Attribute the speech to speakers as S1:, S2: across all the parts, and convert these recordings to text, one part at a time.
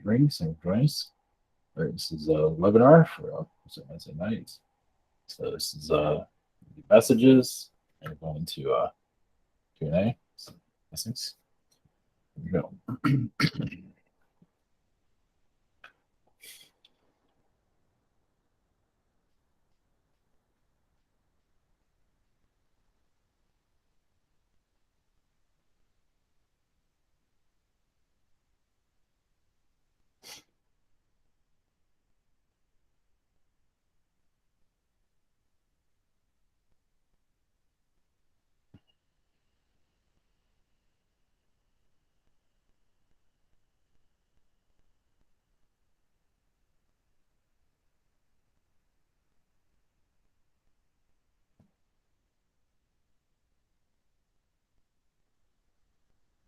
S1: Rings and joints. This is a webinar for Wednesday night. So this is messages and going to Q&A. So, blessings. Here we go.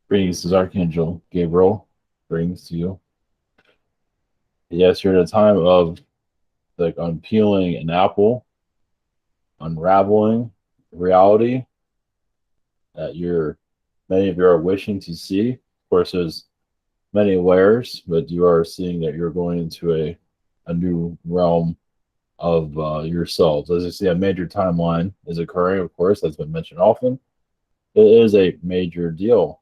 S1: Greetings, this is Archangel Gabriel. Greetings to you. Yes, you're at a time of like unpeeling an apple, unraveling reality that many of you are wishing to see. Of course, there's many layers, but you are seeing that you're going into a new realm of yourselves. As you see, a major timeline is occurring, of course, that's been mentioned often. It is a major deal,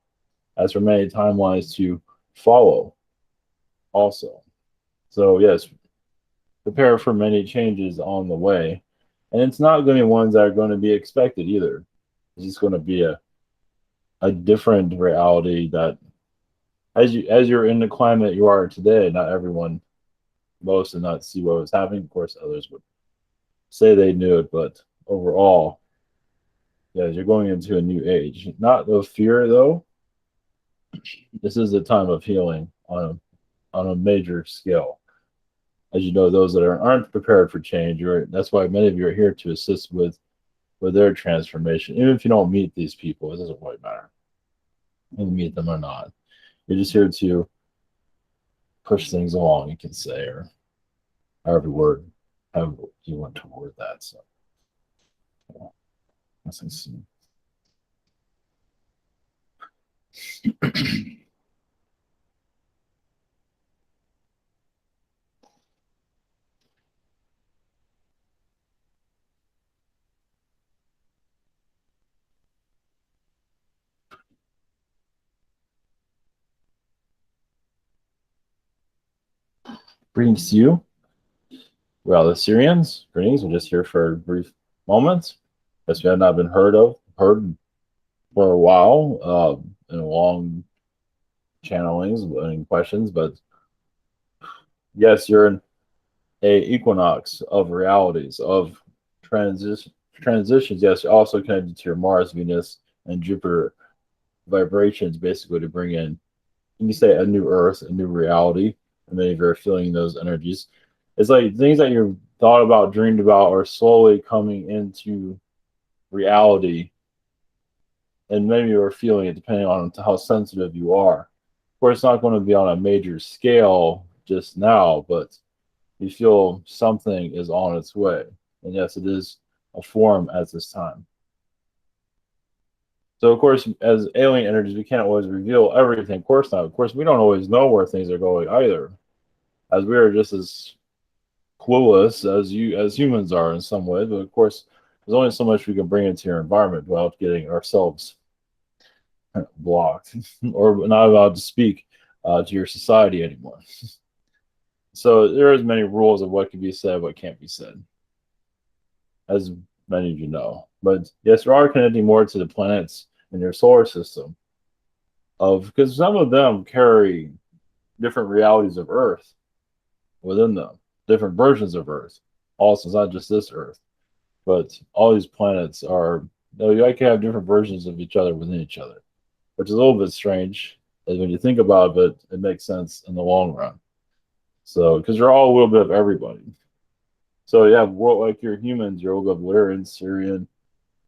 S1: as for many timelines to follow also. So yes, prepare for many changes on the way. And it's not going to be ones that are going to be expected either. It's just going to be a different reality that as you're in the climate you are today, not everyone, most did not see what was happening. Of course, others would say they knew it, but overall, yeah, you're going into a new age. Not of fear though. This is a time of healing on a major scale. As you know, those that aren't prepared for change, that's why many of you are here to assist with their transformation. Even if you don't meet these people, it doesn't really matter. You meet them or not. You're just here to push things along, you can say, or however you want to word that. So, yeah, let's see. Greetings to you. Well, the Sirians, greetings. We're just here for a brief moment. As we have not been heard for a while, in a long channelings and questions, but yes, you're in a equinox of realities of transitions. Yes, you're also connected to your Mars, Venus, and Jupiter vibrations, basically to bring in, you can say, a new Earth, a new reality. And many of you are feeling those energies. It's like things that you've thought about, dreamed about, are slowly coming into reality, and maybe you're feeling it depending on how sensitive you are. Of course, it's not going to be on a major scale just now, but you feel something is on its way. And yes, it is a form at this time. So, of course, as alien energies, we can't always reveal everything. Of course not. Of course, we don't always know where things are going either, as we are just as clueless as humans are in some ways. But of course, there's only so much we can bring into your environment without getting ourselves blocked or not allowed to speak to your society anymore. So there is many rules of what can be said, what can't be said, as many of you know. But yes, we are connecting more to the planets in your solar system, because some of them carry different realities of Earth within them, different versions of Earth. Also, it's not just this Earth, but all these planets are, you can have different versions of each other within each other, which is a little bit strange. And when you think about it, but it makes sense in the long run. So, because you're all a little bit of everybody. So, yeah, like your humans, you're a little bit of Lyrian, Sirian,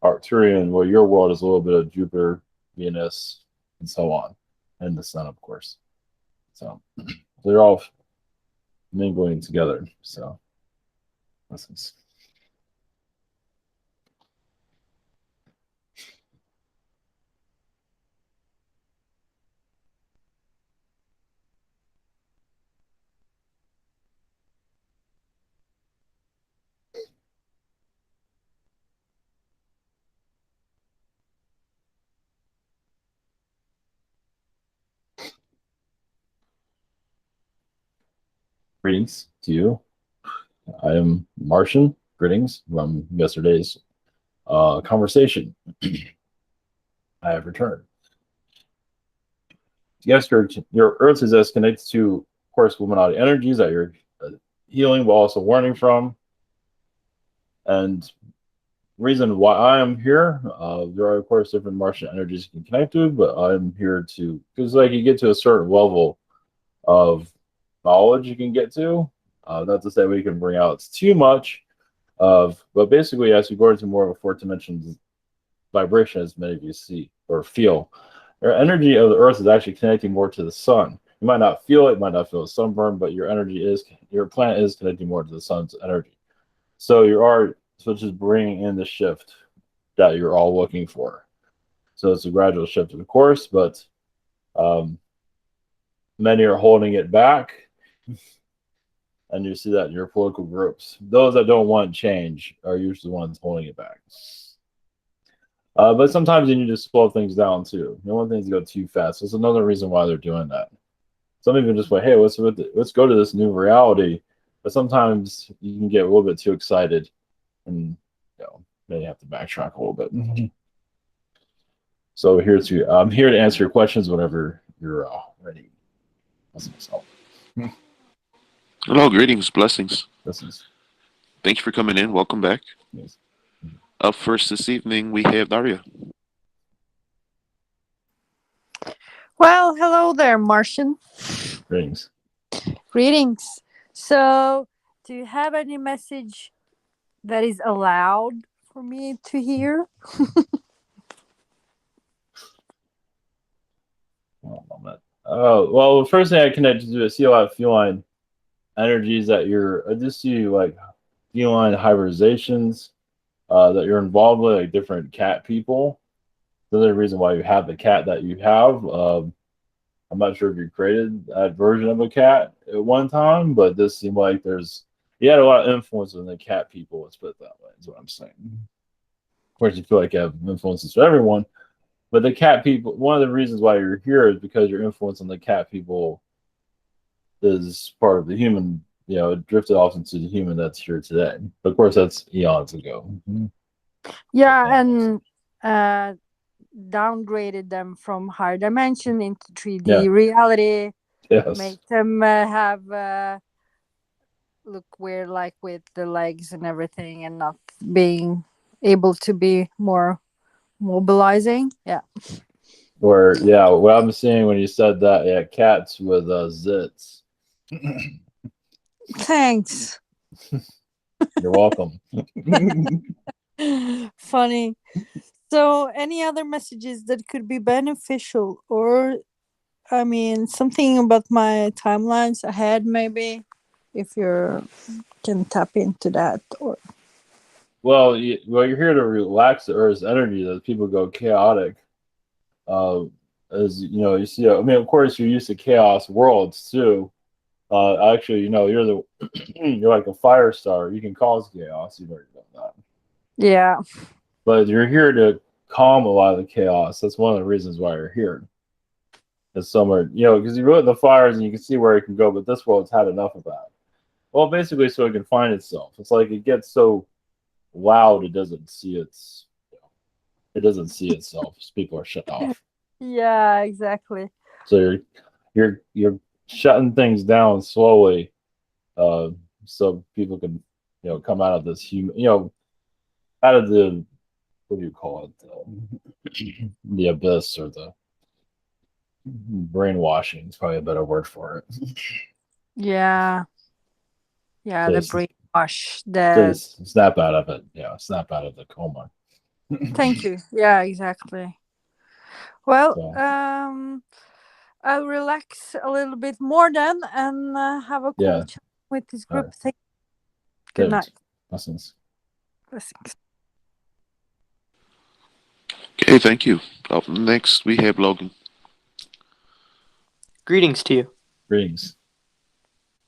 S1: Arcturian, well, your world is a little bit of Jupiter, Venus, and so on, and the sun, of course. So, they're all mingling together. So, lessons. Greetings to you. I am Martian. Greetings from yesterday's conversation. I have returned. Yes, your Earth is as connected to, of course, Illuminati energies that you're healing, but also warning from. And reason why I am here, there are, of course, different Martian energies you can connect to, but I'm here to, because like you get to a certain level of knowledge you can get to. Not to say we can bring out too much of, but basically, as you go into more of a fourth dimension vibration, as many of you see or feel, your energy of the Earth is actually connecting more to the sun. You might not feel it, might not feel a sunburn, but your energy is, your planet is connecting more to the sun's energy. So you are, so it's just bringing in the shift that you're all looking for. So it's a gradual shift, of course, but many are holding it back. And you see that in your political groups. Those that don't want change are usually the ones holding it back. But sometimes you need to slow things down too. You don't want things to go too fast. That's another reason why they're doing that. Some even just like, hey, let's go to this new reality. But sometimes you can get a little bit too excited, and then you have to backtrack a little bit. So I'm here to answer your questions whenever you're ready.
S2: Hello, greetings, blessings.
S1: Blessings.
S2: Thank you for coming in. Welcome back.
S1: Yes.
S2: Up first this evening, we have Daria.
S3: Well, hello there, Martian.
S1: Greetings.
S3: Greetings. So, do you have any message that is allowed for me to hear?
S1: Well, the first thing I connect to is see a lot of feline energies that I just see like feline hybridizations that you're involved with, like different cat people. Another reason why you have the cat that you have. I'm not sure if you created that version of a cat at one time, but this seemed like you had a lot of influence on the cat people. Let's put it that way. Is what I'm saying. Of course, you feel like you have influences for everyone, but the cat people. One of the reasons why you're here is because your influence on the cat people is part of the human. It drifted off into the human that's here today. But of course, that's eons ago.
S3: Yeah, and downgraded them from higher dimension into 3D reality.
S1: Yes.
S3: Make them have look weird, like with the legs and everything, and not being able to be more mobilizing. Yeah.
S1: Or what I'm seeing when you said that, cats with zits.
S3: Thanks.
S1: You're welcome.
S3: Funny. So, any other messages that could be beneficial, or something about my timelines ahead, maybe, if you can tap into that, or
S1: You're here to relax the Earth's energy as people go chaotic. As you see, of course, you're used to chaos worlds too. Actually, you're you're like a fire star. You can cause chaos. You've already done that.
S3: Yeah.
S1: But you're here to calm a lot of the chaos. That's one of the reasons why you're here. It's somewhere, because you wrote the fires and you can see where it can go, but this world's had enough of that. Well, basically, so it can find itself. It's like it gets so loud, it doesn't see itself. People are shut off.
S3: Yeah, exactly.
S1: So you're shutting things down slowly, so people can come out of this out of the, what do you call it, the abyss, or the brainwashing is probably a better word for it.
S3: Yeah. Yeah, the
S1: Just
S3: brainwash. The
S1: snap out of it. Snap out of the coma.
S3: Thank you. Yeah, exactly. Well,
S1: So,
S3: I'll relax a little bit more then, and have a cool chat with this group.
S1: Right.
S3: Good night.
S1: Blessings.
S3: Blessings.
S2: Okay, thank you. Up next, we have Logan.
S4: Greetings to you.
S1: Greetings.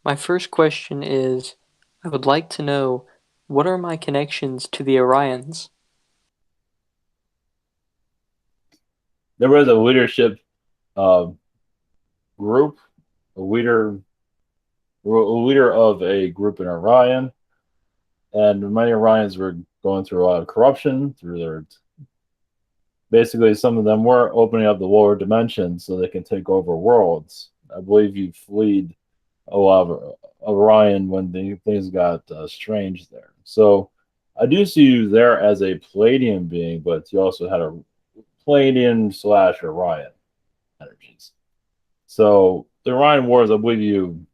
S4: My first question is, I would like to know, what are my connections to the Orions?
S1: There was a leadership group, a leader leader of a group in Orion, and many Orions were going through a lot of corruption through their. Basically, some of them were opening up the lower dimensions so they can take over worlds. I believe you fled a lot of Orion when things got strange there. So I do see you there as a Palladian being, but you also had a Palladian / Orion energies. So the Orion Wars, I believe you,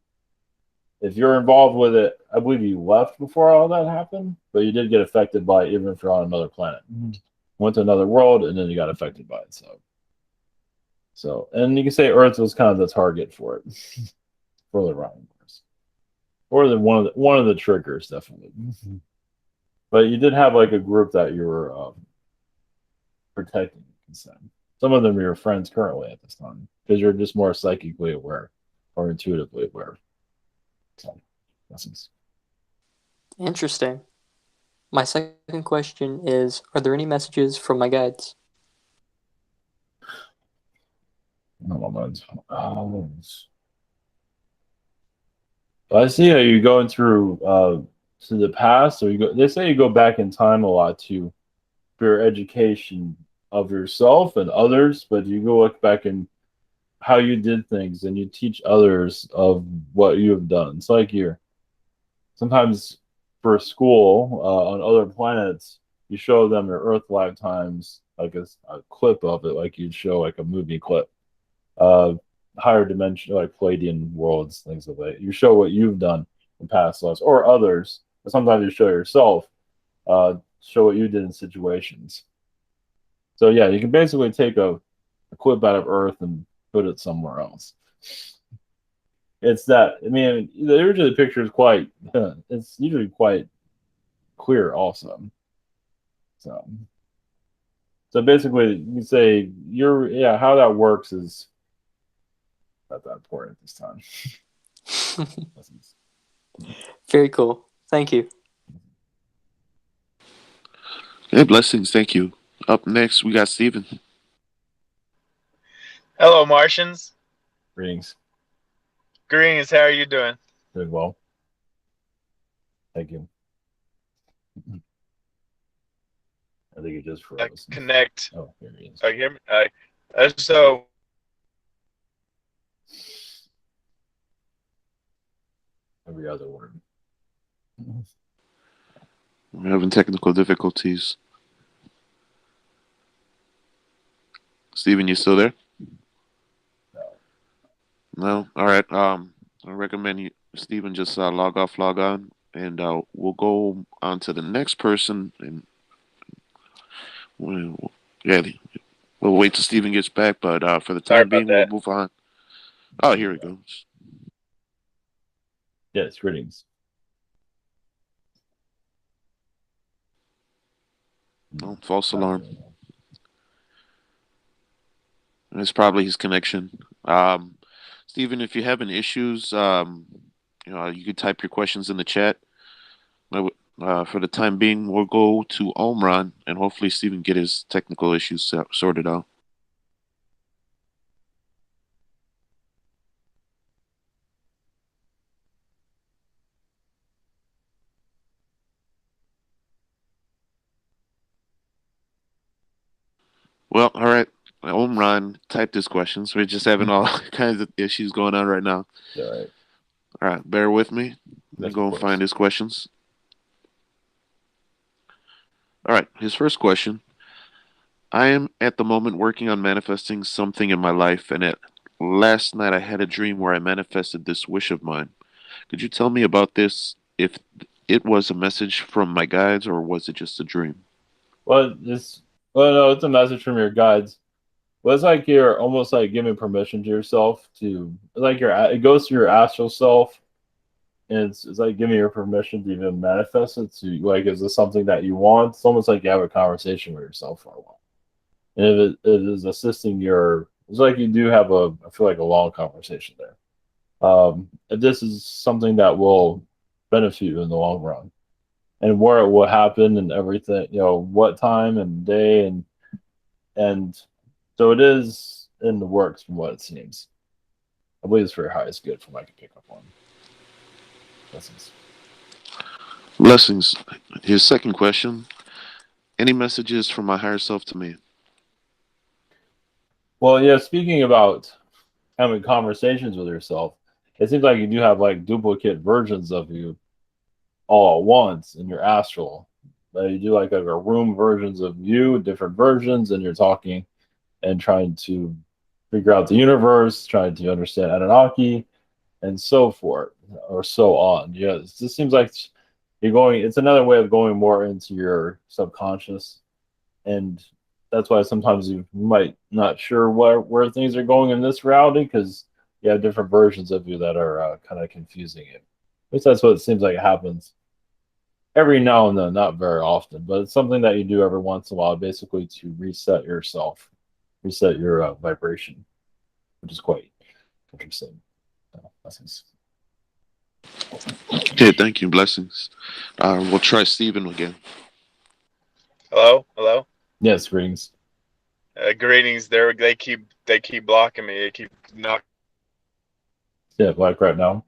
S1: if you're involved with it, I believe you left before all that happened, but you did get affected by it, even if you're on another planet. Went to another world, and then you got affected by it. So, and you can say Earth was kind of the target for it, for the Orion Wars, or one of the triggers, definitely. But you did have like a group that you were protecting. Some of them are your friends currently at this time because you're just more psychically aware or intuitively aware. So, lessons.
S4: Interesting. My second question is, are there any messages from my guides?
S1: I see how you're going through to the past, or they say you go back in time a lot to for your education of yourself and others, but you go look back in how you did things and you teach others of what you have done. It's like you're sometimes for school on other planets, you show them your Earth lifetimes, like a clip of it, like you'd show like a movie clip. Higher dimension, like Palladian worlds, things like that. You show what you've done in past lives or others, but sometimes you show yourself, show what you did in situations. So yeah, you can basically take a clip out of Earth and put it somewhere else. It's that. I mean, usually the picture is quite. It's usually quite clear, also. So basically, you say how that works is not that important this time.
S4: Very cool. Thank you.
S2: Okay, blessings. Thank you. Up next, we got Stephen.
S5: Hello, Martians.
S1: Greetings.
S5: Greetings. How are you doing?
S1: Doing well. Thank you. I think it just froze.
S5: Connect.
S1: Oh, here he is.
S5: Oh, you hear me? So
S1: Every other word.
S2: We're having technical difficulties. Stephen, you still there? No? All right. I recommend you, Stephen, just log off, log on, and we'll go on to the next person. And we'll wait till Stephen gets back, but for the
S5: sorry
S2: time
S5: about
S2: being, we'll
S5: that.
S2: move on. Oh, here he goes.
S1: Yes, greetings.
S2: Oh, false alarm. It's probably his connection. Stephen, if you're having issues, you can type your questions in the chat. For the time being, we'll go to Omran, and hopefully Stephen get his technical issues sorted out. Well, all right. Omran typed his questions. We're just having all kinds of issues going on right now.
S1: All right.
S2: All right, bear with me. Let me go and find his questions. All right, his first question. I am at the moment working on manifesting something in my life, and last night I had a dream where I manifested this wish of mine. Could you tell me about this? If it was a message from my guides, or was it just a dream?
S1: Well, no, it's a message from your guides. Well, it's like you're almost like giving permission to yourself to, like it goes to your astral self, and it's like giving your permission to even manifest it. To like, is this something that you want? It's almost like you have a conversation with yourself for a while, and if it is assisting it's like you do have I feel like a long conversation there. If this is something that will benefit you in the long run, and where it will happen and everything, what time and day and so it is in the works from what it seems. I believe it's very high. It's good from what I can pick up on. Blessings.
S2: Blessings. His second question. Any messages from my higher self to me?
S1: Well, yeah, speaking about having conversations with yourself, it seems like you do have like duplicate versions of you all at once in your astral. You do like a room versions of you, different versions, and you're talking and trying to figure out the universe, trying to understand Anunnaki, and so forth, or so on. Yeah, it just seems like you're going. It's another way of going more into your subconscious, and that's why sometimes you might not sure where things are going in this reality because you have different versions of you that are kind of confusing you. At least that's what it seems like it happens every now and then, not very often, but it's something that you do every once in a while, basically to reset yourself, reset your vibration, which is quite interesting. Blessings.
S2: Okay, thank you. Blessings. We'll try Stephen again.
S5: Hello.
S1: Yes, greetings.
S5: Greetings. They keep blocking me. They keep knocking.
S1: Yeah, like right now.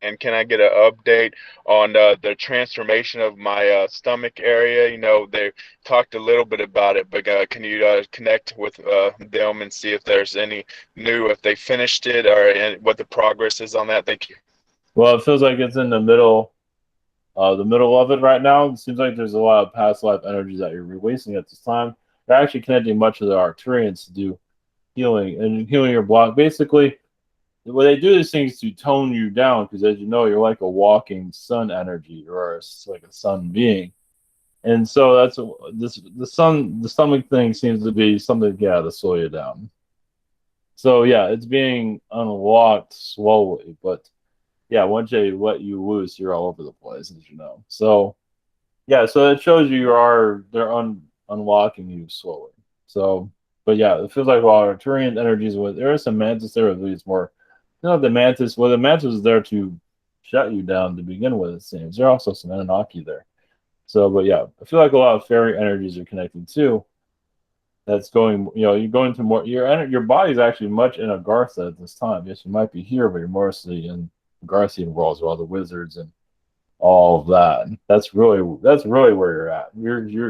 S5: And can I get an update on the transformation of my stomach area? You know, they talked a little bit about it, but can you connect with them and see if there's any new, if they finished it, or and what the progress is on that? Thank you.
S1: Well, it feels like it's in the middle of it right now. It seems like there's a lot of past life energies that you're releasing at this time. They're actually connecting much of the Arcturians to do healing and healing your block. Basically, well, they do these things to tone you down because, as you know, you're like a walking sun energy or like a sun being, and so that's the stomach thing seems to be something to slow you down. So yeah, it's being unlocked slowly, but yeah, once they let you loose, you're all over the place, as you know. So yeah, so it shows they're unlocking you slowly. So, but yeah, it feels like a lot of Arcturian energies. With there is some mantis there, at least more. The mantis. Well, the mantis is there to shut you down to begin with. It seems there are also some Anunnaki there. So, but yeah, I feel like a lot of fairy energies are connected too. That's going. You're going to more. Your body's actually much in Agartha at this time. Yes, you might be here, but you're mostly in Garthian worlds, with all the wizards and all of that. That's really where you're at.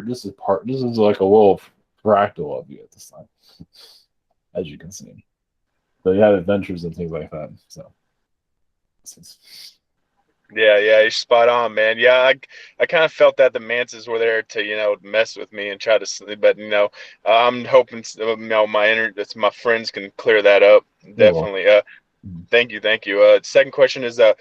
S1: This is like a little fractal of you at this time, as you can see. So you have adventures and things like that. So
S5: Yeah, you're spot on, man. Yeah, I kind of felt that the mantis were there to, mess with me and try to sleep, but I'm hoping, my friends can clear that up.
S1: yeah, well,
S5: Definitely. Thank you. Second question is, I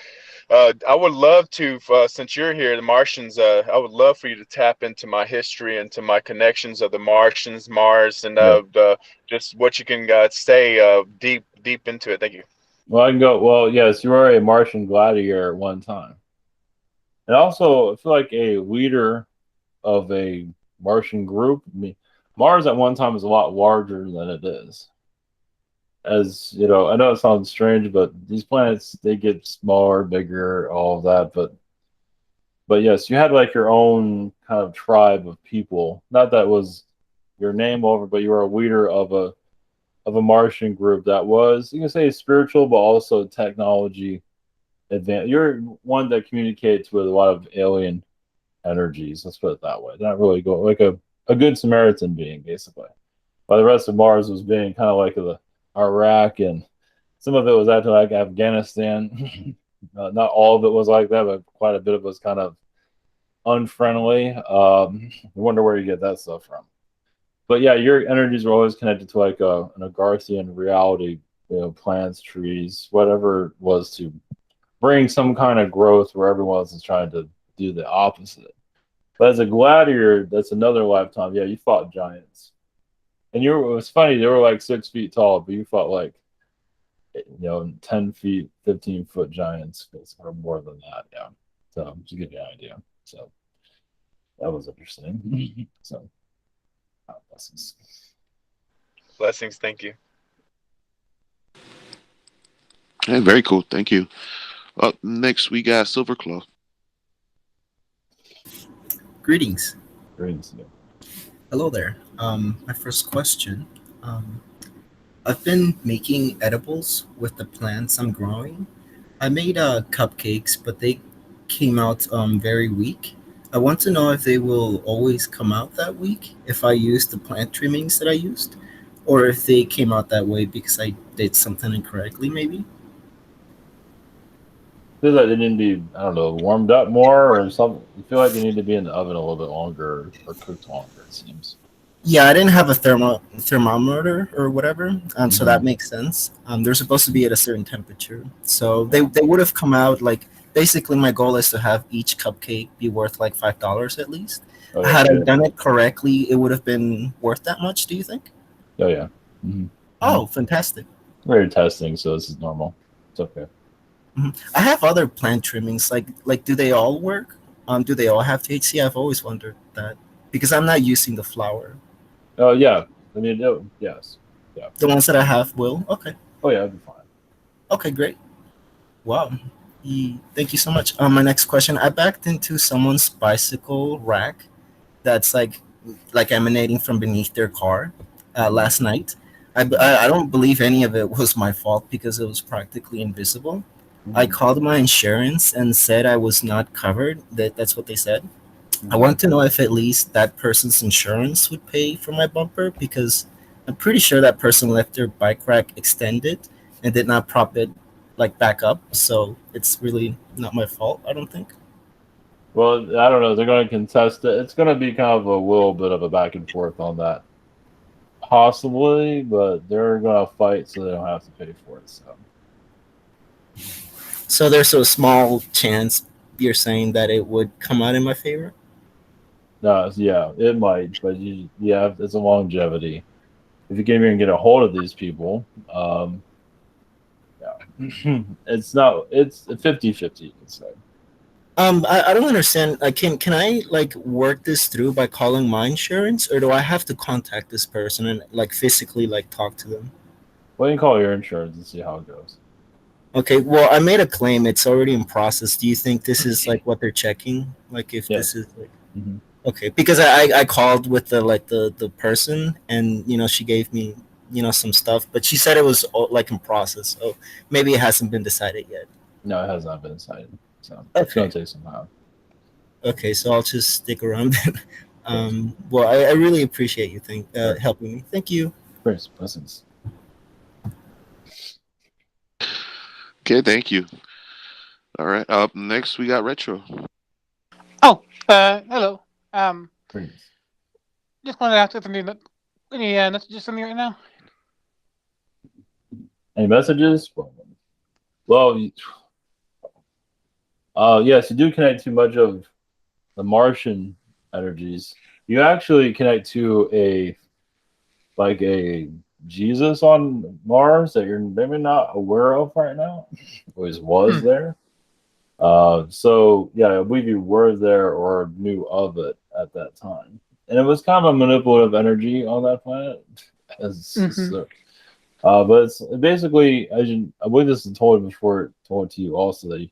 S5: would love to, since you're here, the Martians. I would love for you to tap into my history, into my connections of the Martians, Mars, and
S1: yeah.
S5: just what you can say deep into it. Thank you.
S1: Well, I can go. Well, yes, you were a Martian gladiator at one time, and also I feel like a leader of a Martian group. I mean, Mars at one time was a lot larger than it is. As you know, I know it sounds strange, but these planets they get smaller, bigger, all of that. But yes, you had like your own kind of tribe of people. Not that was your name over, but you were a leader of a Martian group that was, you can say, spiritual, but also technology advanced. You're one that communicates with a lot of alien energies. Let's put it that way. Not really go like a good Samaritan being, basically. While the rest of Mars was being kind of like the Iraq, and some of it was actually like Afghanistan. Not all of it was like that, but quite a bit of it was kind of unfriendly. I wonder where you get that stuff from. But yeah, your energies are always connected to like an Agarthian reality, plants, trees, whatever it was to bring some kind of growth where everyone else is trying to do the opposite. But as a gladiator, that's another lifetime. Yeah, you fought giants. And it was funny, they were like 6 feet tall, but you fought like 10 feet, 15-foot giants, or more than that. Yeah. So to give you an idea. So that was interesting. So blessings.
S5: Blessings. Thank you.
S2: Hey, very cool. Thank you. Up next, we got Silverclaw.
S6: Greetings.
S1: Greetings.
S6: Hello there. My first question. I've been making edibles with the plants I'm growing, I made cupcakes, but they came out very weak. I want to know if they will always come out that weak if I use the plant trimmings that I used, or if they came out that way because I did something incorrectly, maybe.
S1: Feel like they need to be, I don't know, warmed up more or something. I feel like they need to be in the oven a little bit longer or cooked longer. It seems.
S6: Yeah, I didn't have a thermometer or whatever, so
S1: Hmm.
S6: that makes sense. They're supposed to be at a certain temperature, so
S1: Yeah.
S6: they would have come out like basically my goal is to have each cupcake be worth like $5 at least.
S1: Oh yeah.
S6: Had I
S1: Good.
S6: done it correctly, it would have been worth that much. Do you think?
S1: Oh yeah. Hmm. Hmm.
S6: Oh, fantastic!
S1: We're testing, so this is normal. It's okay.
S6: I have other plant trimmings. Like, do they all work? Do they all have THC? I've always wondered that because I'm not using the flower.
S1: Oh yeah. I mean, yes. Yeah.
S6: The ones that I have will. Okay.
S1: Oh yeah, it'd be fine.
S6: Okay, great. Wow. Thank you so much. My next question. I backed into someone's bicycle rack that's like emanating from beneath their car
S1: Mhm.
S6: last night.
S1: Mhm.
S6: I don't believe any of it was my fault because it was practically invisible. I
S1: Mhm.
S6: called my insurance and said I was not covered. That's what they said. I
S1: Mhm.
S6: want to know if at least that person's insurance would pay for my bumper because I'm pretty sure that person left their bike rack extended and did not prop it like back up. So it's really not my fault, I don't think.
S1: Well, I don't know. They're going to contest it. It's going to be kind of a little bit of a back and forth on that, possibly, but they're going to fight so they don't have to pay for it. So,
S6: So there's a small chance you're saying that it would come out in my favor.
S1: no, yeah, it might, but yeah, it's a longevity. If you can even get a hold of these people, yeah, it's not. It's 50-50, you can say.
S6: I don't understand. Can I like work this through by calling my insurance, or do I have to contact this person and like physically like talk to them?
S1: Well, you can call your insurance and see how it goes.
S6: Okay, well, I made a claim. It's already in process. Do you think this is like what they're checking? Like if
S1: Yeah.
S6: this is like
S1: Hmm.
S6: okay, because I called with the like the person and she gave me some stuff, but she said it was like in process. So maybe it hasn't been decided yet.
S1: No, it has not been decided, so it's going
S6: Okay.
S1: to take some time.
S6: Okay, so I'll just stick around.
S1: Of course,
S6: Well, I really appreciate you
S1: sure.
S6: helping me. Thank you.
S1: First, blessings.
S2: Okay, thank you. All right. Up next, we got Retro.
S7: Oh, hello. Um,
S1: Greetings.
S7: just wanted to ask if any messages from me right now.
S1: Any messages? Well, yes, you do connect to much of the Martian energies. You actually connect to a Jesus on Mars that you're maybe not aware of right now. Always was
S7: Hmm.
S1: there. So yeah, I believe you were there or knew of it at that time, and it was kind of a manipulative energy on that planet.
S7: Mm-hmm.
S1: So, but it's basically, I believe this is told before, told to you also that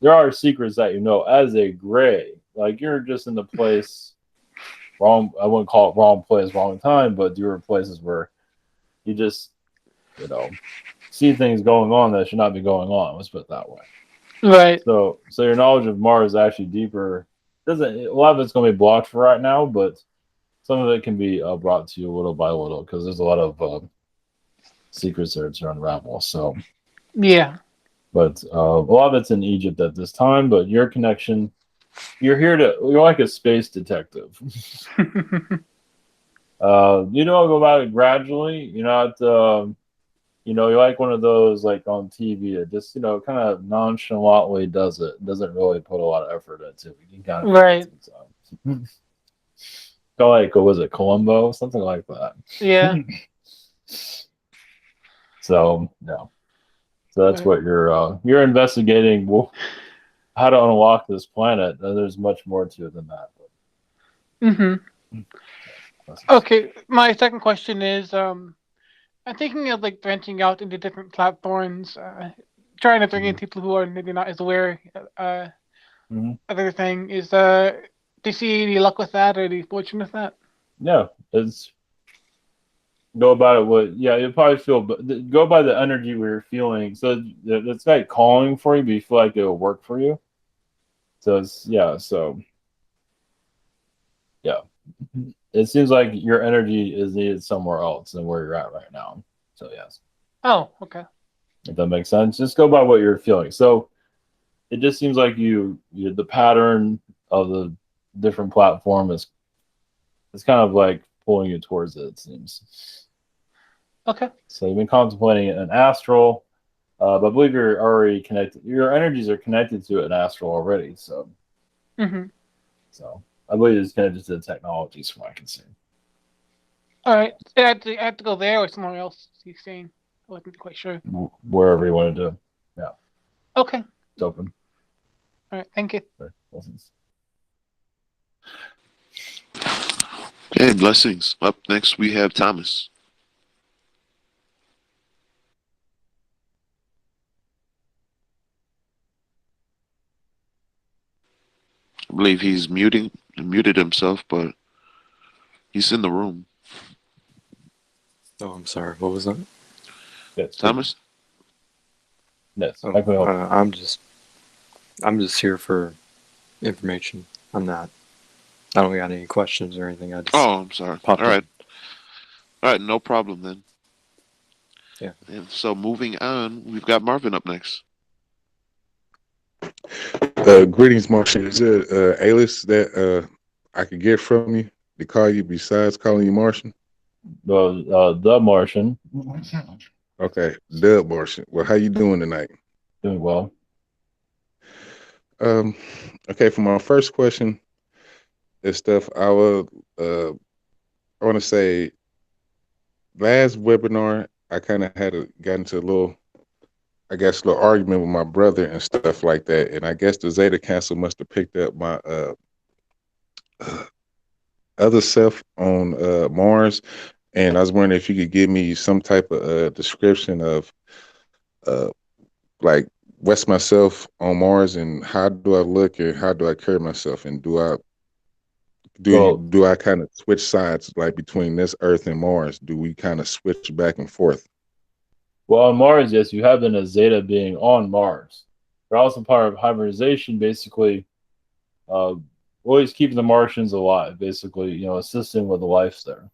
S1: there are secrets that you know as a gray, like you're just in the place wrong. I wouldn't call it wrong place, wrong time, but there are places where you just you know see things going on that should not be going on. Let's put it that way.
S7: Right.
S1: So your knowledge of Mars is actually deeper. Doesn't A lot of it's going to be blocked for right now, but some of it can be brought to you little by little because there's a lot of secrets there to unravel. So,
S7: Yeah.
S1: but a lot of it's in Egypt at this time. But your connection, you're like a space detective. Go about it gradually. You're not. You're like one of those like on TV that just kind of nonchalantly does it. Doesn't really put a lot of effort into it. You can kind of feel it
S7: Right.
S1: sometimes. Kind of like what was it, Columbo, something like that.
S7: Yeah.
S1: So no, so that's
S7: Right.
S1: what you're investigating. How to unlock this planet. And there's much more to it than that.
S7: Mm-hmm.
S1: But,
S7: Okay. My second question is, I'm thinking of like branching out into different platforms, trying to bring in
S1: mhm.
S7: people who are maybe not as aware.
S1: Mhm.
S7: Other thing is, do you see any luck with that or any fortune with that?
S1: Yeah, go about it with, yeah, you'll probably feel, but go by the energy we're feeling. So it's like calling for you, but you feel like it'll work for you. So yeah. It seems like your energy is needed somewhere else than where you're at right now. So yes.
S7: Oh, okay.
S1: If that makes sense. Just go by what you're feeling. So it just seems like the pattern of the different platform is it's kind of like pulling you towards it, it seems.
S7: Okay.
S1: So you've been contemplating an astral, but I believe you're already connected. Your energies are connected to an astral already. So so I believe it's connected to the technologies from what I can see.
S7: All right. I had to go there or somewhere else. He's saying. I wasn't quite sure.
S1: Wherever you want to do. Yeah.
S7: Okay.
S1: It's open.
S7: All right. Thank you.
S2: Okay, blessings. Up next, we have Thomas. I believe he's muted himself, but he's in the room.
S8: Oh, I'm sorry. What was that?
S1: Yes,
S2: Thomas?
S1: Yes.
S8: Oh, I'm just here for information. I don't got any questions or anything. I just
S2: I'm sorry. All right. All right, no problem then.
S8: Yeah.
S2: And so moving on, we've got Marvin up next.
S9: Greetings, Martian. Is there alias that I could get from you to call you besides calling you Martian?
S1: The Martian.
S9: Okay, the Martian. Well, how you doing tonight?
S1: Doing well.
S9: Okay, for my first question is stuff I want to say last webinar I kind of got into a little argument with my brother and stuff like that, and I guess the Zeta Council must have picked up my other self on Mars, and I was wondering if you could give me some type of description of like what's myself on Mars and how do I look and how do I carry myself, and do I kind of switch sides like between this Earth and Mars? Do we kind of switch back and forth?
S1: Well, on Mars, yes, you have been a Zeta being on Mars. You're also part of hybridization, basically, always keeping the Martians alive, basically, assisting with the life there.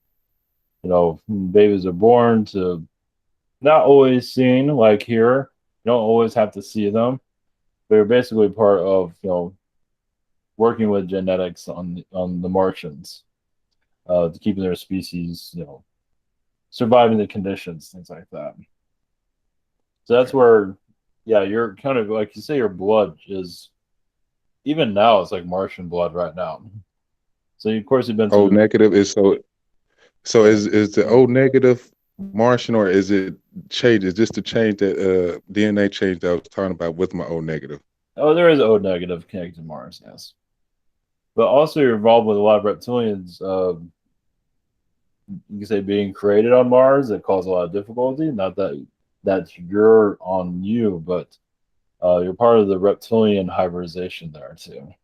S1: Babies are born to not always seen like here. You don't always have to see them, but you're basically part of, working with genetics on the Martians, to keep their species, surviving the conditions, things like that. So that's where, yeah, you're kind of like you say, your blood is, even now, it's like Martian blood right now. So of course you've been
S9: O negative is so is the O negative Martian, or is it change? Is this the change that DNA change that I was talking about with my O negative?
S1: Oh, there is O negative connected to Mars, yes. But also you're involved with a lot of reptilians, you can say, being created on Mars that cause a lot of difficulty. Not that you're on you, but you're part of the reptilian hybridization there too.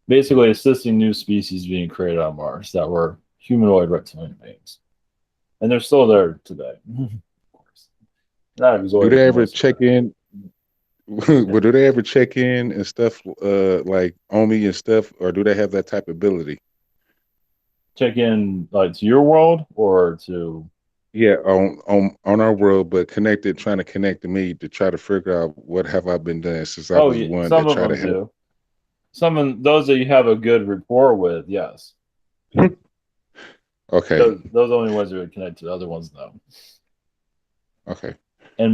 S1: Basically assisting new species being created on Mars that were humanoid reptilian beings. And they're still there today. Of course.
S9: Do they ever check in? But do they ever check in and stuff like on me and stuff, or do they have that type of ability?
S1: Check in like to your world or to
S9: on our world, but trying to connect to me to try to figure out what have I been doing since I was one
S1: some
S9: that
S1: of
S9: tried
S1: them
S9: to help.
S1: do. Some of those that you have a good rapport with, yes.
S9: Okay.
S1: Those only ones that would connect to, other ones no.
S9: Okay.
S1: And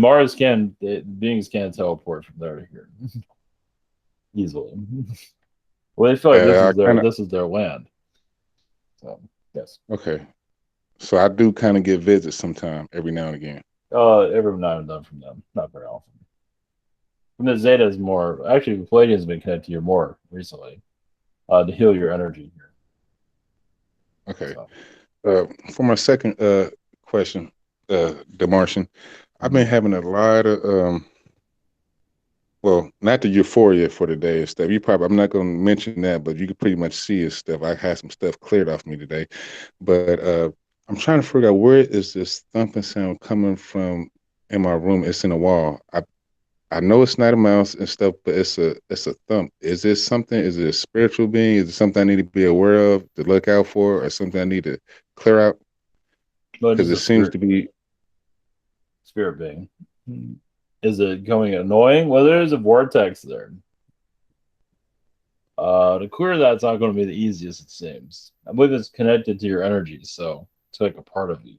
S1: beings can teleport from there to here easily. Well, they feel like this is their land. So yes.
S9: Okay. So I do kind of get visits sometime, every now and again.
S1: Every now and then from them, not very often. From the Zeta is more. Actually, Palladium has been connected to you more recently, to heal your energy here.
S9: Okay. So. For my second question, the Martian, I've been having a lot of well, not the euphoria for the day and stuff. I'm not going to mention that, but you can pretty much see his stuff. I had some stuff cleared off me today, but I'm trying to figure out where is this thumping sound coming from in my room. It's in the wall. I know it's not a mouse and stuff, but it's a thump. Is this something? Is it a spiritual being? Is it something I need to be aware of, to look out for, or something I need to clear out?
S1: But
S9: Because
S1: just
S9: it
S1: a
S9: seems to be.
S1: spirit being. Is it going annoying? Well, there's a vortex there. To clear that's not going to be the easiest, it seems. I believe it's connected to your energy, so it's like a part of you.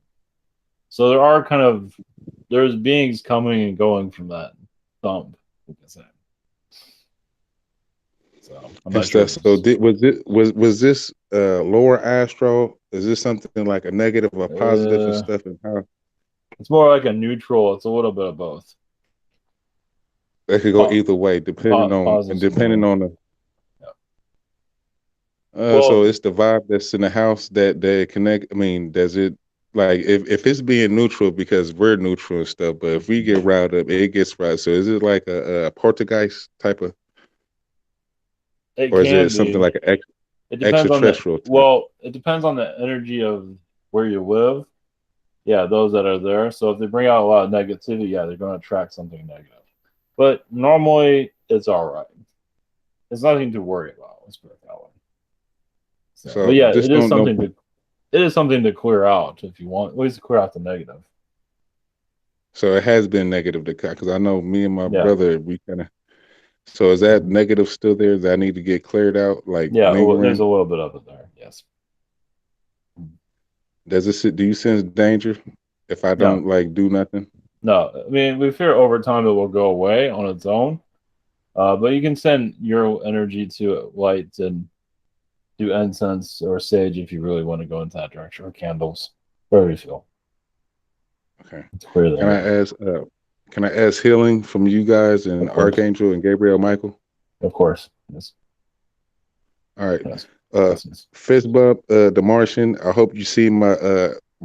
S1: So there's beings coming and going from that thump, we can say. So I'm
S9: And
S1: not sure.
S9: stuff. So was this lower astral? Is this something like a negative or positive and stuff? And how
S1: it's more like a neutral. It's a little bit of both.
S9: that could go either way, depending on the.
S1: Well,
S9: so it's the vibe that's in the house that they connect. I mean, does it like if it's being neutral because we're neutral and stuff, but if we get riled up, it gets riled. So is it like a poltergeist type of, or is it something like an
S1: it depends
S9: extraterrestrial?
S1: It depends on the energy of where you live. Yeah, those that are there. So if they bring out a lot of negativity, yeah, they're going to attract something negative. But normally, it's all right. It's nothing to worry about. Let's put it that way. So but yeah, it is something to clear out if you want. At least to clear out the negative.
S9: So it has been negative because I know me and my brother, we kind of. So is that negative still there that I need to get cleared out? Like lingering?
S1: There's a little bit of it there. Yes.
S9: Do you sense danger if I don't like do nothing?
S1: No, I mean we fear over time it will go away on its own. But you can send your energy to lights and do incense or sage if you really want to go into that direction, or candles, wherever you feel.
S9: Okay.
S1: It's clear there.
S9: Can I ask healing from you guys and Archangel and Gabriel Michael?
S1: Of course. Yes.
S9: All right. Yes. Fist bump, the Martian. I hope you see my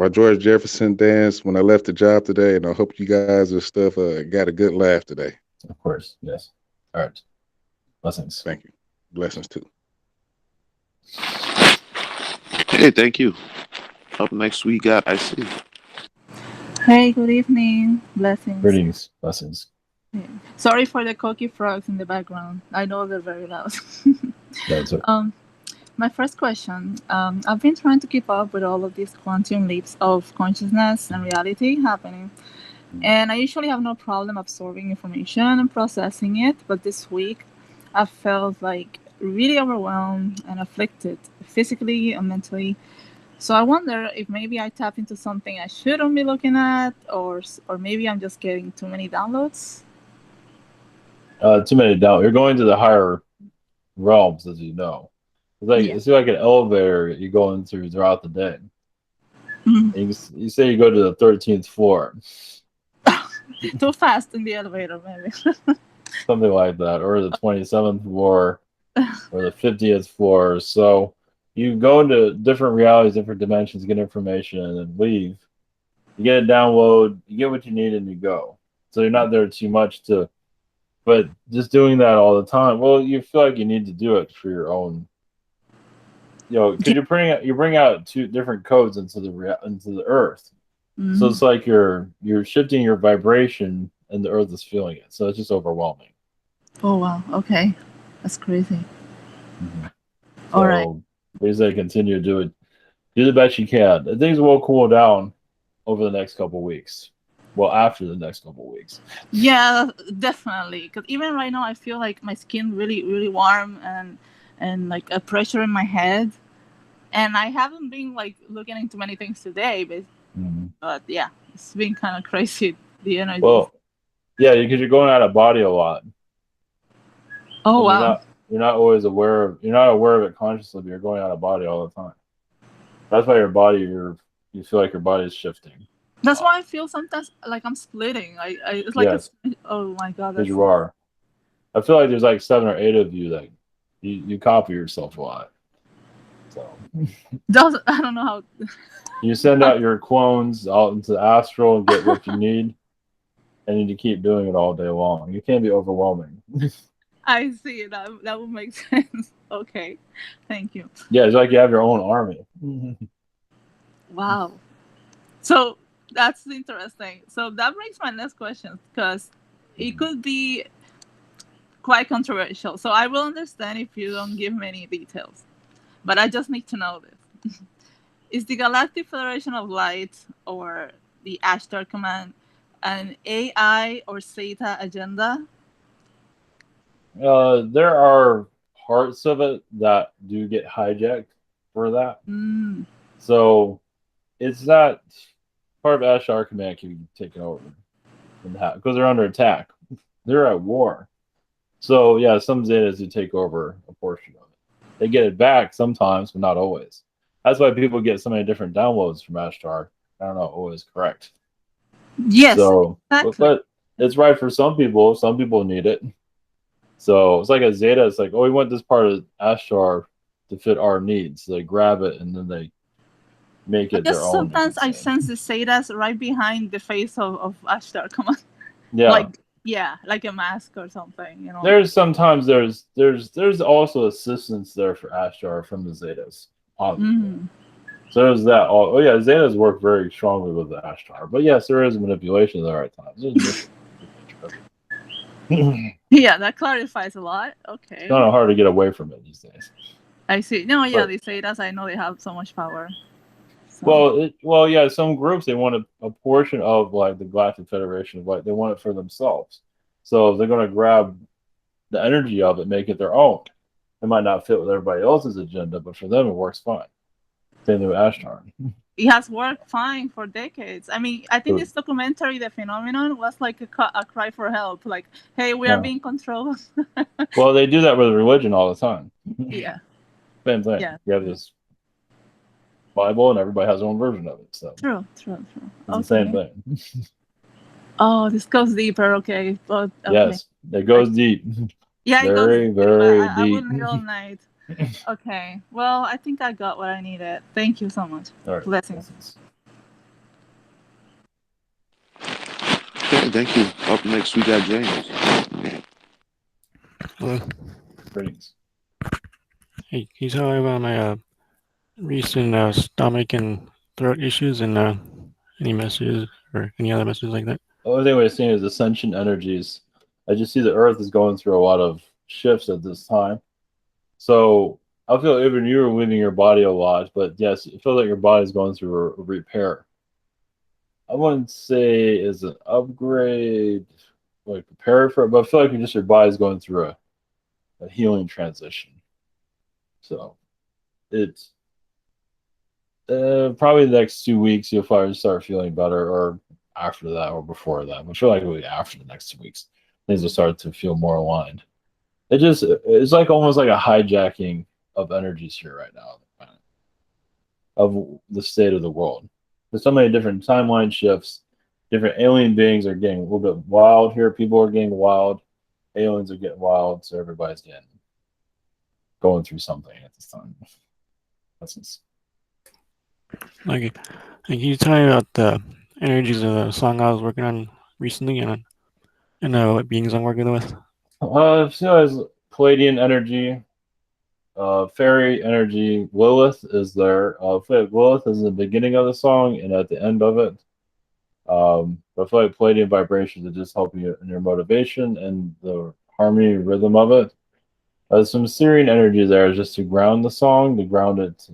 S9: George Jefferson dance when I left the job today, and I hope you guys and stuff got a good laugh today.
S1: Of course. Yes. All right. Blessings.
S9: Thank you. Blessings too.
S2: Hey, thank you. Up next, we got I see.
S10: Hey, good evening. Blessings.
S1: Greetings. Blessings.
S10: Yeah. Sorry for the cocky frogs in the background. I know they're very loud.
S1: That's it.
S10: My first question. I've been trying to keep up with all of these quantum leaps of consciousness and reality happening. And I usually have no problem absorbing information and processing it. But this week, I felt like really overwhelmed and afflicted physically and mentally. So I wonder if maybe I tap into something I shouldn't be looking at, or maybe I'm just getting too many downloads.
S1: Too many downloads. You're going to the higher realms, as you know. It's like an elevator you go into throughout the day. Mm-hmm. You say you go to the 13th floor.
S10: Too fast in the elevator, maybe.
S1: Something like that, or the 27th floor, or the 50th floor. So you go into different realities, different dimensions, get information, and then leave. You get a download, you get what you need, and you go. So you're not there too much but just doing that all the time, well, you feel like you need to do it for your own. Because you bring out two different codes into the earth. Mm-hmm. So it's like you're shifting your vibration, and the earth is feeling it. So it's just overwhelming.
S10: Oh wow! Okay, that's crazy.
S1: Mm-hmm. All right. Please, continue to do it. Do the best you can. Things will cool down over the next couple of weeks. Well, after the next couple of weeks.
S10: Yeah, definitely. Because even right now, I feel like my skin really, really warm and like a pressure in my head. And I haven't been like looking into many things today, but yeah, it's been kind of crazy. The energy.
S1: Well, yeah, because you're going out of body a lot.
S10: Oh wow!
S1: You're not always aware of. You're not aware of it consciously, but you're going out of body all the time. That's why your body, you feel like your body is shifting.
S10: That's why I feel sometimes like I'm splitting. It's like oh my god!
S1: Because you are. I feel like there's like 7 or 8 of you that you copy yourself a lot. So.
S10: I don't know how.
S1: You send out your clones out into the astral and get what you need, and you need to keep doing it all day long. You can't be overwhelming.
S10: I see. That would make sense. Okay, thank you.
S1: Yeah, it's like you have your own army.
S10: Wow. So that's interesting. So that brings my next question, because it could be quite controversial. So I will understand if you don't give many details, but I just need to know this. Is the Galactic Federation of Light, or the Ashtar Command, an AI or Zeta agenda?
S1: There are parts of it that do get hijacked for that.
S10: Mm.
S1: So it's not part of Ashtar Command can be taken over because they're under attack. They're at war. So yeah, some Zetas do take over a portion of it. They get it back sometimes, but not always. That's why people get so many different downloads from Ashtar. I don't know, always correct.
S10: Yes,
S1: So,
S10: exactly.
S1: but it's right for some people. Some people need it. So it's like a Zeta. It's like, oh, we want this part of Ashtar to fit our needs. So they grab it and then they make it their
S10: Because
S1: own.
S10: sometimes I sense the Zetas right behind the face of Ashtar Command.
S1: Yeah.
S10: Like a mask or something, you know.
S1: There's sometimes there's also assistance there for Ashtar from the Zetas.
S10: Mm.
S1: So there's that. Oh yeah, Zetas work very strongly with the Ashtar. But yes, there is manipulation there at times.
S10: Yeah, that clarifies a lot. Okay.
S1: It's kind of hard to get away from it these days.
S10: I see. No, yeah,
S1: But,
S10: the Zetas, I know they have so much power. So.
S1: Well, yeah. Some groups they want a portion of like the Galactic Federation of Light. They want it for themselves. So they're going to grab the energy of it, make it their own. It might not fit with everybody else's agenda, but for them it works fine. Same thing with Ashtar.
S10: It has worked fine for decades. I mean, I think this documentary, The Phenomenon, was like a cry for help. Like, hey, we are being controlled.
S1: Well, they do that with religion all the time.
S10: Yeah.
S1: Same thing.
S10: Yeah.
S1: You have this Bible, and everybody has their own version of it. So
S10: True.
S1: It's the same thing.
S10: Oh, this goes deeper. Okay. But, okay.
S1: Yes, it goes deep.
S10: Yeah, it
S1: very,
S10: goes
S1: very
S10: deep. I
S1: deep.
S10: wouldn't go all night. Okay. Well, I think I got what I needed. Thank you so much.
S1: All right.
S10: Blessings.
S2: Okay, thank you. Up next, we got James.
S11: Hello.
S1: Greetings.
S11: Hey, can you tell me about my recent stomach and throat issues, and any messages or any other messages like that?
S1: The only thing we're seeing is ascension energies. I just see the Earth is going through a lot of shifts at this time. So I feel even you're leaving your body a lot, but yes, it feels like your body's going through a repair. I wouldn't say is an upgrade, like prepare for it, but I feel like your body's going through a healing transition. So it's probably the next 2 weeks you'll probably start feeling better, or after that, or before that. I feel like it'll be after the next 2 weeks, things will start to feel more aligned. It's like almost like a hijacking of energies here right now on the planet, of the state of the world. There's so many different timeline shifts. Different alien beings are getting a little bit wild here. People are getting wild. Aliens are getting wild. So everybody's going through something at this time.
S11: Okay. Can you tell me about the energies of the song I was working on recently, and what beings I'm working with?
S1: As Palladian energy, fairy energy. Lilith is there. Lilith is in the beginning of the song and at the end of it. But I feel like Palladian vibrations that just help you in your motivation and the harmony rhythm of it. Some Sirian energy there is just to ground the song, to ground it.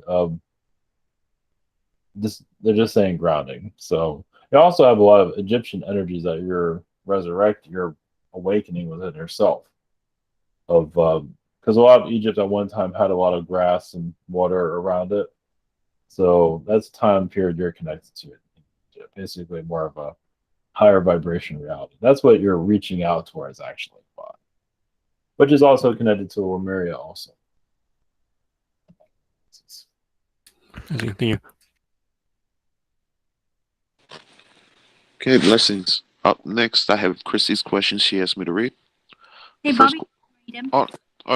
S1: They're just saying grounding. So you also have a lot of Egyptian energies that you're awakening within yourself. Because a lot of Egypt at one time had a lot of grass and water around it. So that's the time period you're connected to it. Basically more of a higher vibration reality. That's what you're reaching out towards actually. Which is also connected to Lemuria also.
S11: Thank you.
S2: Okay, blessings. Up next, I have Chrissy's question she asked me to read.
S12: Hey, Bobby. Read him.
S2: Oh,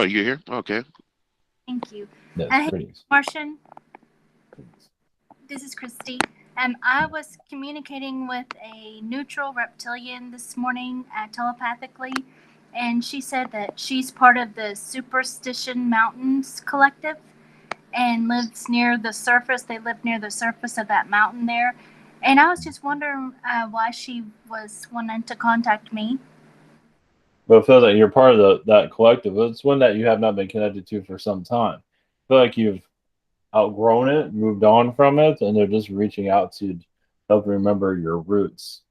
S2: you're here? Okay.
S12: Thank you.
S1: Yes,
S12: Martian. This is Christy. I was communicating with a neutral reptilian this morning telepathically, and she said that she's part of the Superstition Mountains Collective and lives near the surface. They live near the surface of that mountain there. And I was just wondering why she was wanting to contact me.
S1: But it feels like you're part of that collective. It's one that you have not been connected to for some time. I feel like you've outgrown it, moved on from it, and they're just reaching out to help you remember your roots,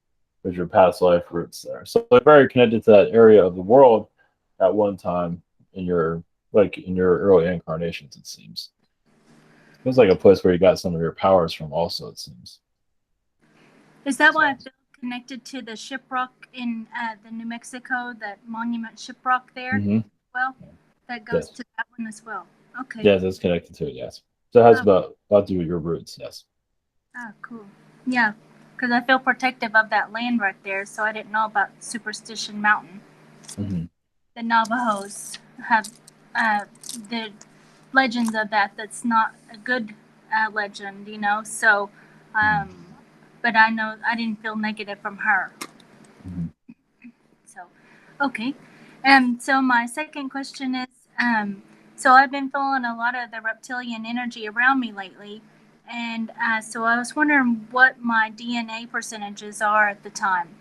S1: with your past life roots there. So they're very connected to that area of the world at one time in your early incarnations, it seems. Feels like a place where you got some of your powers from also, it seems.
S12: Is that why I feel connected to the shiprock in the New Mexico, that monument shiprock there?
S1: Mm-hmm.
S12: Well, that goes
S1: Yes.
S12: to that one as well. Okay.
S1: Yes, it's connected to it, yes. So it has about to do with your roots, yes.
S12: Oh, cool. Yeah, because I feel protective of that land right there, so I didn't know about Superstition Mountain.
S1: Mm-hmm.
S12: The Navajos have the legends of that. That's not a good legend, you know. So, but I know I didn't feel negative from her.
S1: Mm-hmm.
S12: So, okay. So my second question is, so I've been feeling a lot of the reptilian energy around me lately, and so I was wondering what my DNA percentages are at the time.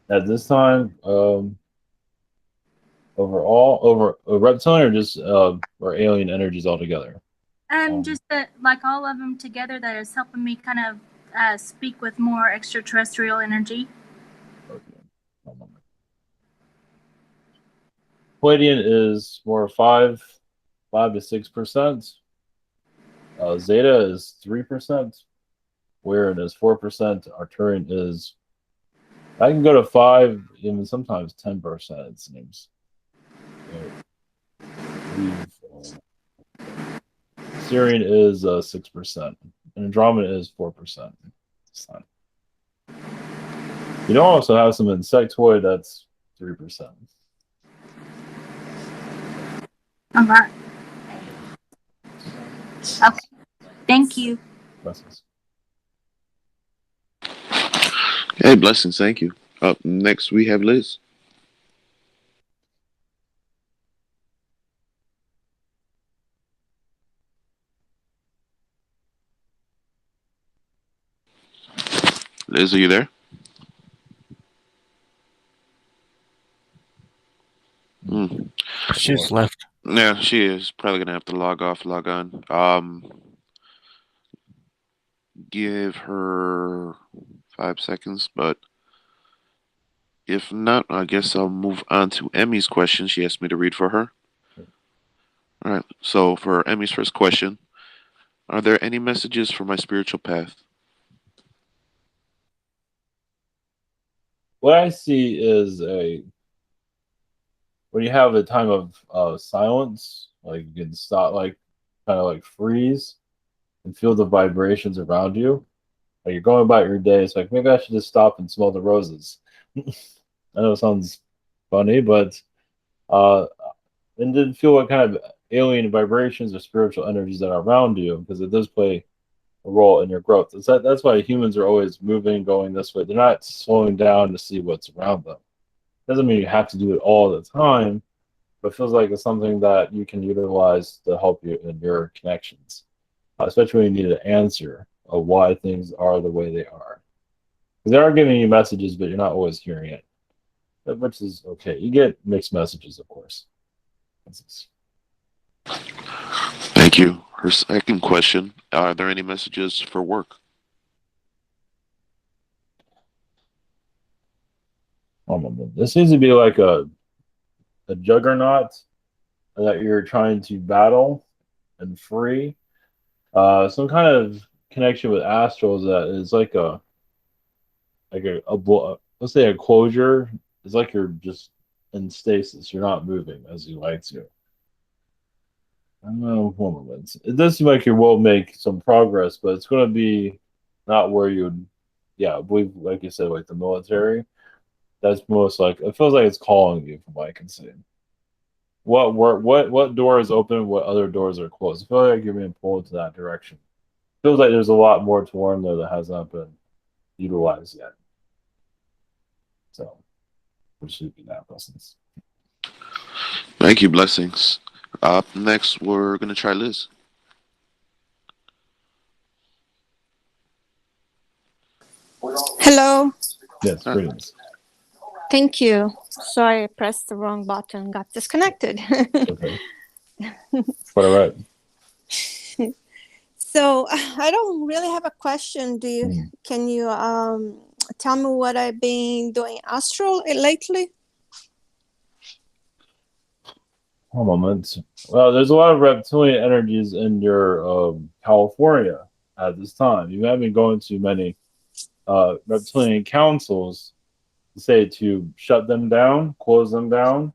S1: At this time, overall, over reptilian or just or alien energies altogether?
S12: Just that, like all of them together, that is helping me kind of speak with more extraterrestrial energy.
S1: Okay. Palladian is more 5 to 6%. Zeta is 3%. Wherein is 4%. Arcturian is, I can go to 5, even sometimes 10%. It seems. Sirian is 6%, and Andromeda is 4%. You don't also have some insectoid that's 3%.
S12: All right. Okay. Thank you.
S1: Blessings.
S2: Hey, blessings. Thank you. Up next, we have Liz. Liz, are you there?
S11: She's left.
S2: Yeah, she is probably gonna have to log off, log on. Give her 5 seconds, but if not, I guess I'll move on to Emmy's question. She asked me to read for her. All right. So for Emmy's first question, are there any messages for my spiritual path?
S1: What I see is when you have a time of silence, like you can stop, like kind of like freeze and feel the vibrations around you. Like you're going about your day, it's like maybe I should just stop and smell the roses. I know it sounds funny, but and then feel what kind of alien vibrations or spiritual energies that are around you, because it does play a role in your growth. That's why humans are always moving, going this way. They're not slowing down to see what's around them. Doesn't mean you have to do it all the time, but it feels like it's something that you can utilize to help you in your connections, especially when you need an answer of why things are the way they are. Because they are giving you messages, but you're not always hearing it, which is okay. You get mixed messages, of course.
S2: Thank you. Her second question, are there any messages for work?
S1: This seems to be like a juggernaut that you're trying to battle and free. Some kind of connection with astrals that is like a let's say a closure. It's like you're just in stasis. You're not moving as you like to. I don't know. It does seem like you will make some progress, but it's going to be not where you would. Yeah, I believe, like you said, like the military. That's most like it feels like it's calling you, from what I can see. What door is open? What other doors are closed? I feel like you're being pulled to that direction. Feels like there's a lot more to learn there that has not been utilized yet. So, which should be that blessings.
S2: Thank you, blessings. Up next, we're gonna try Liz.
S13: Hello.
S1: Yes, greetings.
S13: Thank you. Sorry, I pressed the wrong button, got disconnected.
S1: Okay. Quite all right.
S13: So I don't really have a question. Can you tell me what I've been doing astral lately?
S1: One moment. Well, there's a lot of reptilian energies in your California at this time. You haven't been going to many reptilian councils to say to shut them down, close them down.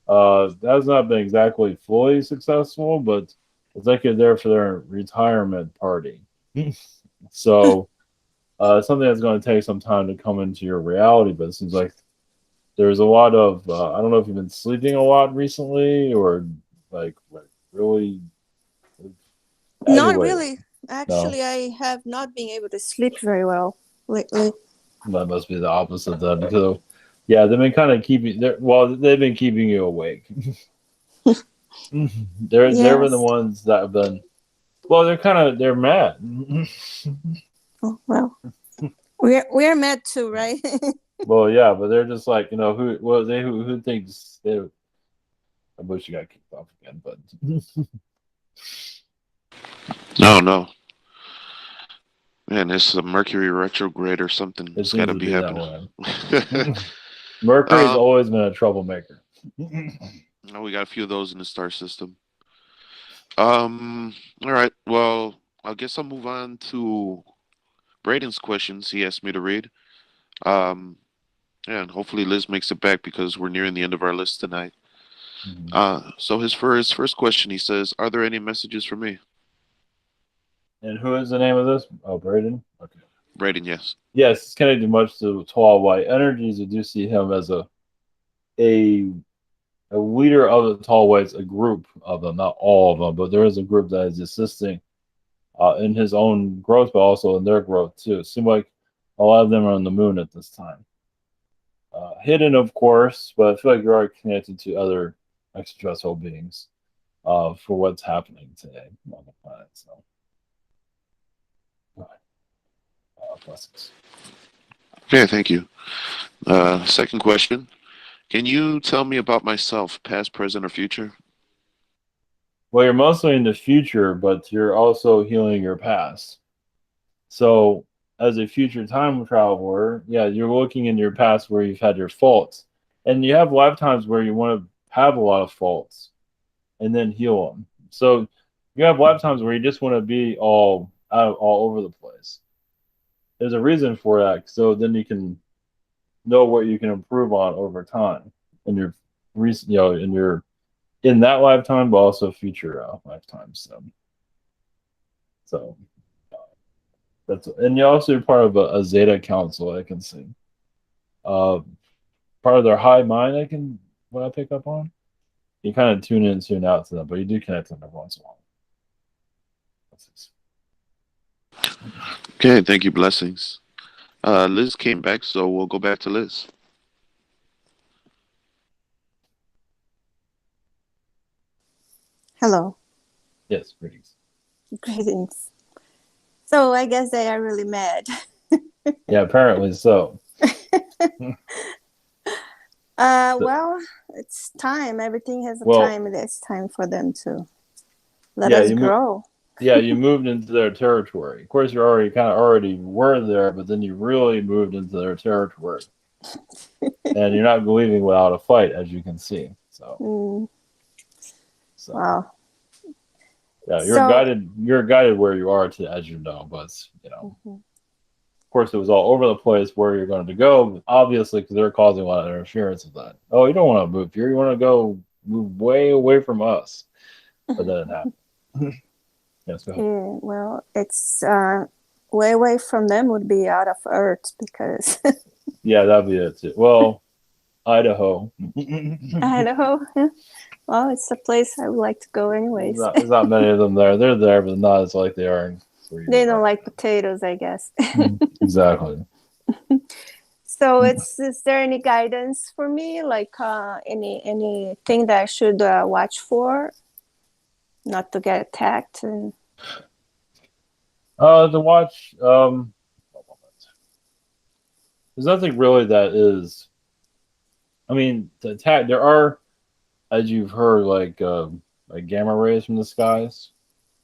S1: That has not been exactly fully successful, but it's like you're there for their retirement party. So something that's going to take some time to come into your reality, but it seems like there's a lot of I don't know if you've been sleeping a lot recently or like really.
S13: Not
S1: Anyway,
S13: really. Actually, I have not been able to sleep very well lately.
S1: that must be the opposite then. Because yeah, they've been kind of keeping. They've been keeping you awake. They're the ones that have been. Well, they're mad.
S13: Oh, well, we're mad too, right?
S1: Well, yeah, but they're just like who thinks they. I wish you got kicked off again, but.
S2: No. Man, it's a Mercury retrograde or something. It's got to be happening.
S1: Mercury's always been a troublemaker.
S2: Oh, we got a few of those in the star system. All right. Well, I guess I'll move on to Braden's questions he asked me to read. And hopefully Liz makes it back because we're nearing the end of our list tonight. So his first question, he says, "Are there any messages for me?"
S1: And who is the name of this? Oh, Braden. Okay.
S2: Braden, yes.
S1: Yes, it's connected much to tall white energies. You do see him as a leader of the tall whites, a group of them, not all of them, but there is a group that is assisting in his own growth, but also in their growth too. It seems like a lot of them are on the moon at this time. Hidden, of course, but I feel like you are connected to other extraterrestrial beings for what's happening today on the planet. So, blessings.
S2: Okay, thank you. Second question. Can you tell me about myself, past, present, or future?
S1: Well, you're mostly in the future, but you're also healing your past. So, as a future time traveler, yeah, you're looking in your past where you've had your faults. And you have lifetimes where you want to have a lot of faults and then heal them. So, you have lifetimes where you just want to be all over the place. There's a reason for that. So then you can know what you can improve on over time in your recent, in that lifetime, but also future lifetimes. So and you're also part of a Zeta Council. I can see. Part of their high mind. What I pick up on. You kind of tune in and tune out to them, but you do connect them every once in a while.
S2: Okay, thank you. Blessings. Liz came back, so we'll go back to Liz.
S13: Hello.
S1: Yes, greetings.
S13: Greetings. So I guess they are really mad.
S1: Yeah, apparently so.
S13: Well, it's time. Everything has a time. It's time for them to let us grow.
S1: You moved into their territory. Of course, you already were there, but then you really moved into their territory, and you're not leaving without a fight, as you can see. So,
S13: wow.
S1: Yeah, you're guided. You're guided where you are to, as you know, but Of course, it was all over the place where you're going to go. Obviously, because they're causing a lot of interference with that. Oh, you don't want to move here. You want to go move way away from us, but then it happened. Yes, go ahead.
S13: Yeah, well, it's way away from them would be out of Earth because.
S1: Yeah, that'd be it too. Well, Idaho.
S13: Idaho. Yeah. Well, it's a place I would like to go anyways.
S1: There's not many of them there. They're there, but not as like they are.
S13: They don't like potatoes, I guess.
S1: Exactly.
S13: So, is there any guidance for me, like anything that I should watch for, not to get attacked? And
S1: To watch. there's nothing really that is. I mean, to attack. There are, as you've heard, like gamma rays from the skies,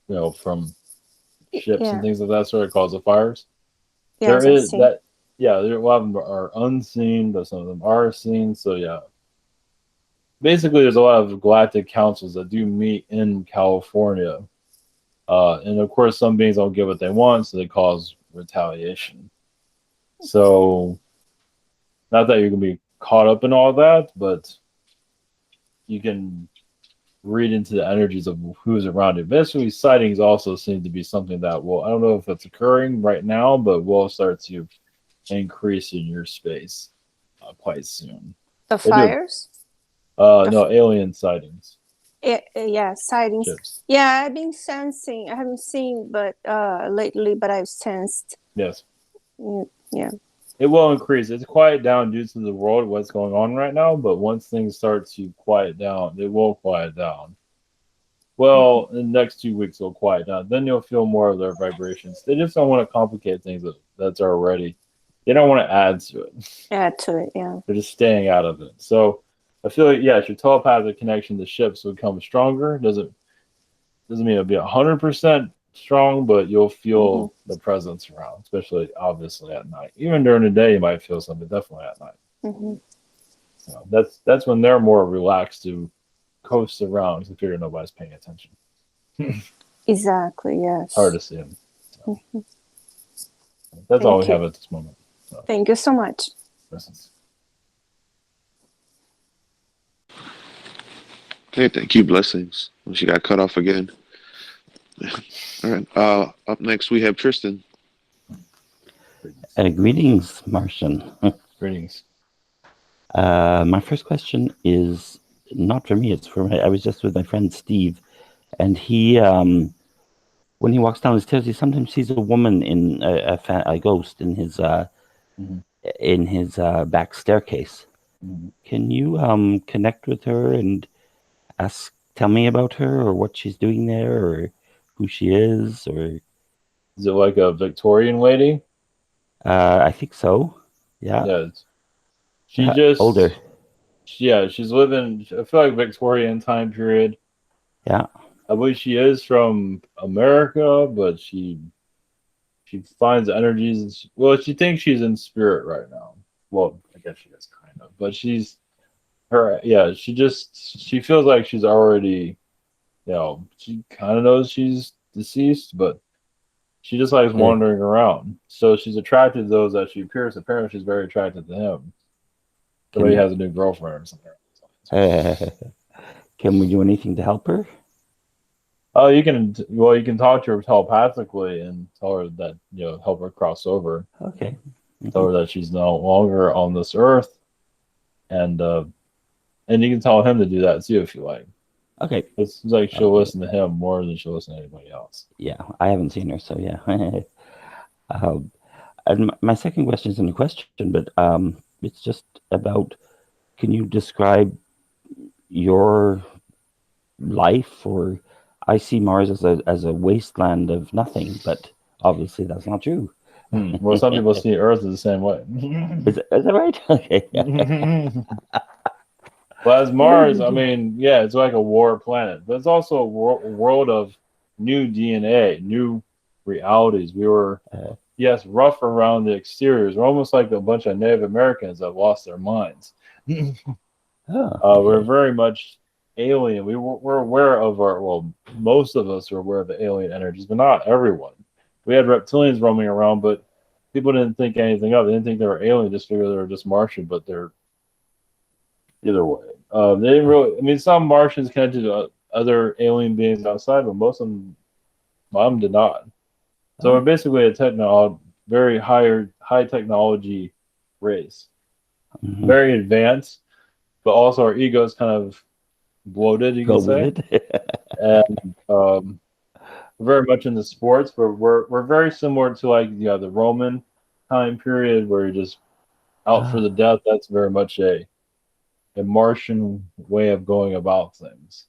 S1: from ships and
S13: Yeah.
S1: things of that sort of cause the fires.
S13: Yes,
S1: There
S13: I've
S1: is
S13: seen.
S1: that. Yeah, a lot of them are unseen, but some of them are seen. So yeah, basically, there's a lot of galactic councils that do meet in California, and of course, some beings don't get what they want, so they cause retaliation. So, not that you can be caught up in all that, but you can read into the energies of who's around you. Basically, sightings also seem to be something that will, I don't know if it's occurring right now, but will start to increase in your space quite soon.
S13: The
S1: They do.
S13: fires?
S1: No, alien sightings.
S13: Yeah, sightings.
S1: Ships.
S13: Yeah, I've been sensing. I haven't seen, but lately, but I've sensed.
S1: Yes.
S13: Yeah.
S1: It will increase. It's quiet down due to the world, what's going on right now, but once things start to quiet down, it will quiet down. Well, in the next 2 weeks, it'll quiet down. Then you'll feel more of their vibrations. They just don't want to complicate things that's already. They don't want to add to it.
S13: Add to it, yeah.
S1: They're just staying out of it. So I feel like, yes, your telepathic connection to ships will become stronger. Doesn't mean it'll be 100% strong, but you'll feel the presence around, especially obviously at night. Even during the day, you might feel something, definitely at night. So that's when they're more relaxed to coast around because they figure nobody's paying attention.
S13: Exactly, yes.
S1: It's hard to see them. So. That's all we have at this moment. So.
S13: Thank you so much.
S1: Presence.
S2: Okay, thank you. Blessings. She got cut off again. All right. Up next, we have Tristan.
S14: Greetings, Martian.
S1: Greetings.
S14: My first question is not for me. It's for I was just with my friend Steve, and he, when he walks down the stairs, he sometimes sees a woman in a ghost in his back staircase. Can you connect with her and tell me about her, or what she's doing there, or who she is, or
S1: is it like a Victorian lady?
S14: I think so. Yeah.
S1: Yeah. She just
S14: older.
S1: Yeah, she's living. I feel like Victorian time period.
S14: Yeah.
S1: I believe she is from America, but she finds energies. Well, she thinks she's in spirit right now. Well, I guess she is kind of, but she's her. Yeah, she feels like she's already. She kind of knows she's deceased, but she just likes wandering around. So she's attracted to those that she appears. Apparently, she's very attracted to him. The way he has a new girlfriend or something.
S14: Can we do anything to help her?
S1: Oh, you can. Well, you can talk to her telepathically and tell her that help her cross over.
S14: Okay.
S1: Tell her that she's no longer on this earth, and you can tell him to do that too if you like.
S14: Okay.
S1: It's like she'll listen to him more than she'll listen to anybody else.
S14: Yeah, I haven't seen her, so yeah. And my second question isn't a question, but it's just about, can you describe your life? Or I see Mars as a wasteland of nothing, but obviously that's not true.
S1: Well, some people see Earth as the same way.
S14: Is that right? Okay.
S1: Well, as Mars, I mean, yeah, it's like a war planet, but it's also a world of new DNA, new realities. We were, yes, rough around the exteriors. We're almost like a bunch of Native Americans that lost their minds. We're very much alien. We're aware of most of us are aware of the alien energies, but not everyone. We had reptilians roaming around, but people didn't think anything of it. They didn't think they were alien, just figured they were just Martian, but they're either way. They didn't really, I mean, some Martians connected to other alien beings outside, but most of them did not. So we're basically a very high technology race. Very advanced, but also our ego is kind of bloated, you can say. And very much into sports, but we're very similar to the Roman time period where you're just out for the death. That's very much a Martian way of going about things.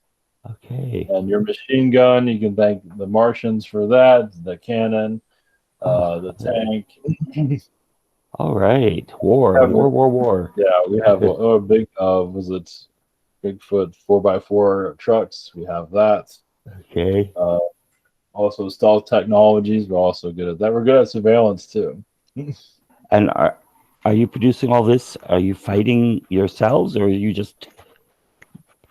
S14: Okay.
S1: And your machine gun, you can thank the Martians for that. The cannon, the tank.
S14: All right. War.
S1: Yeah, we have a big was it Bigfoot 4x4 trucks? We have that.
S14: Okay.
S1: Also stealth technologies. We're also good at that. We're good at surveillance too.
S14: And are you producing all this? Are you fighting yourselves, or are you just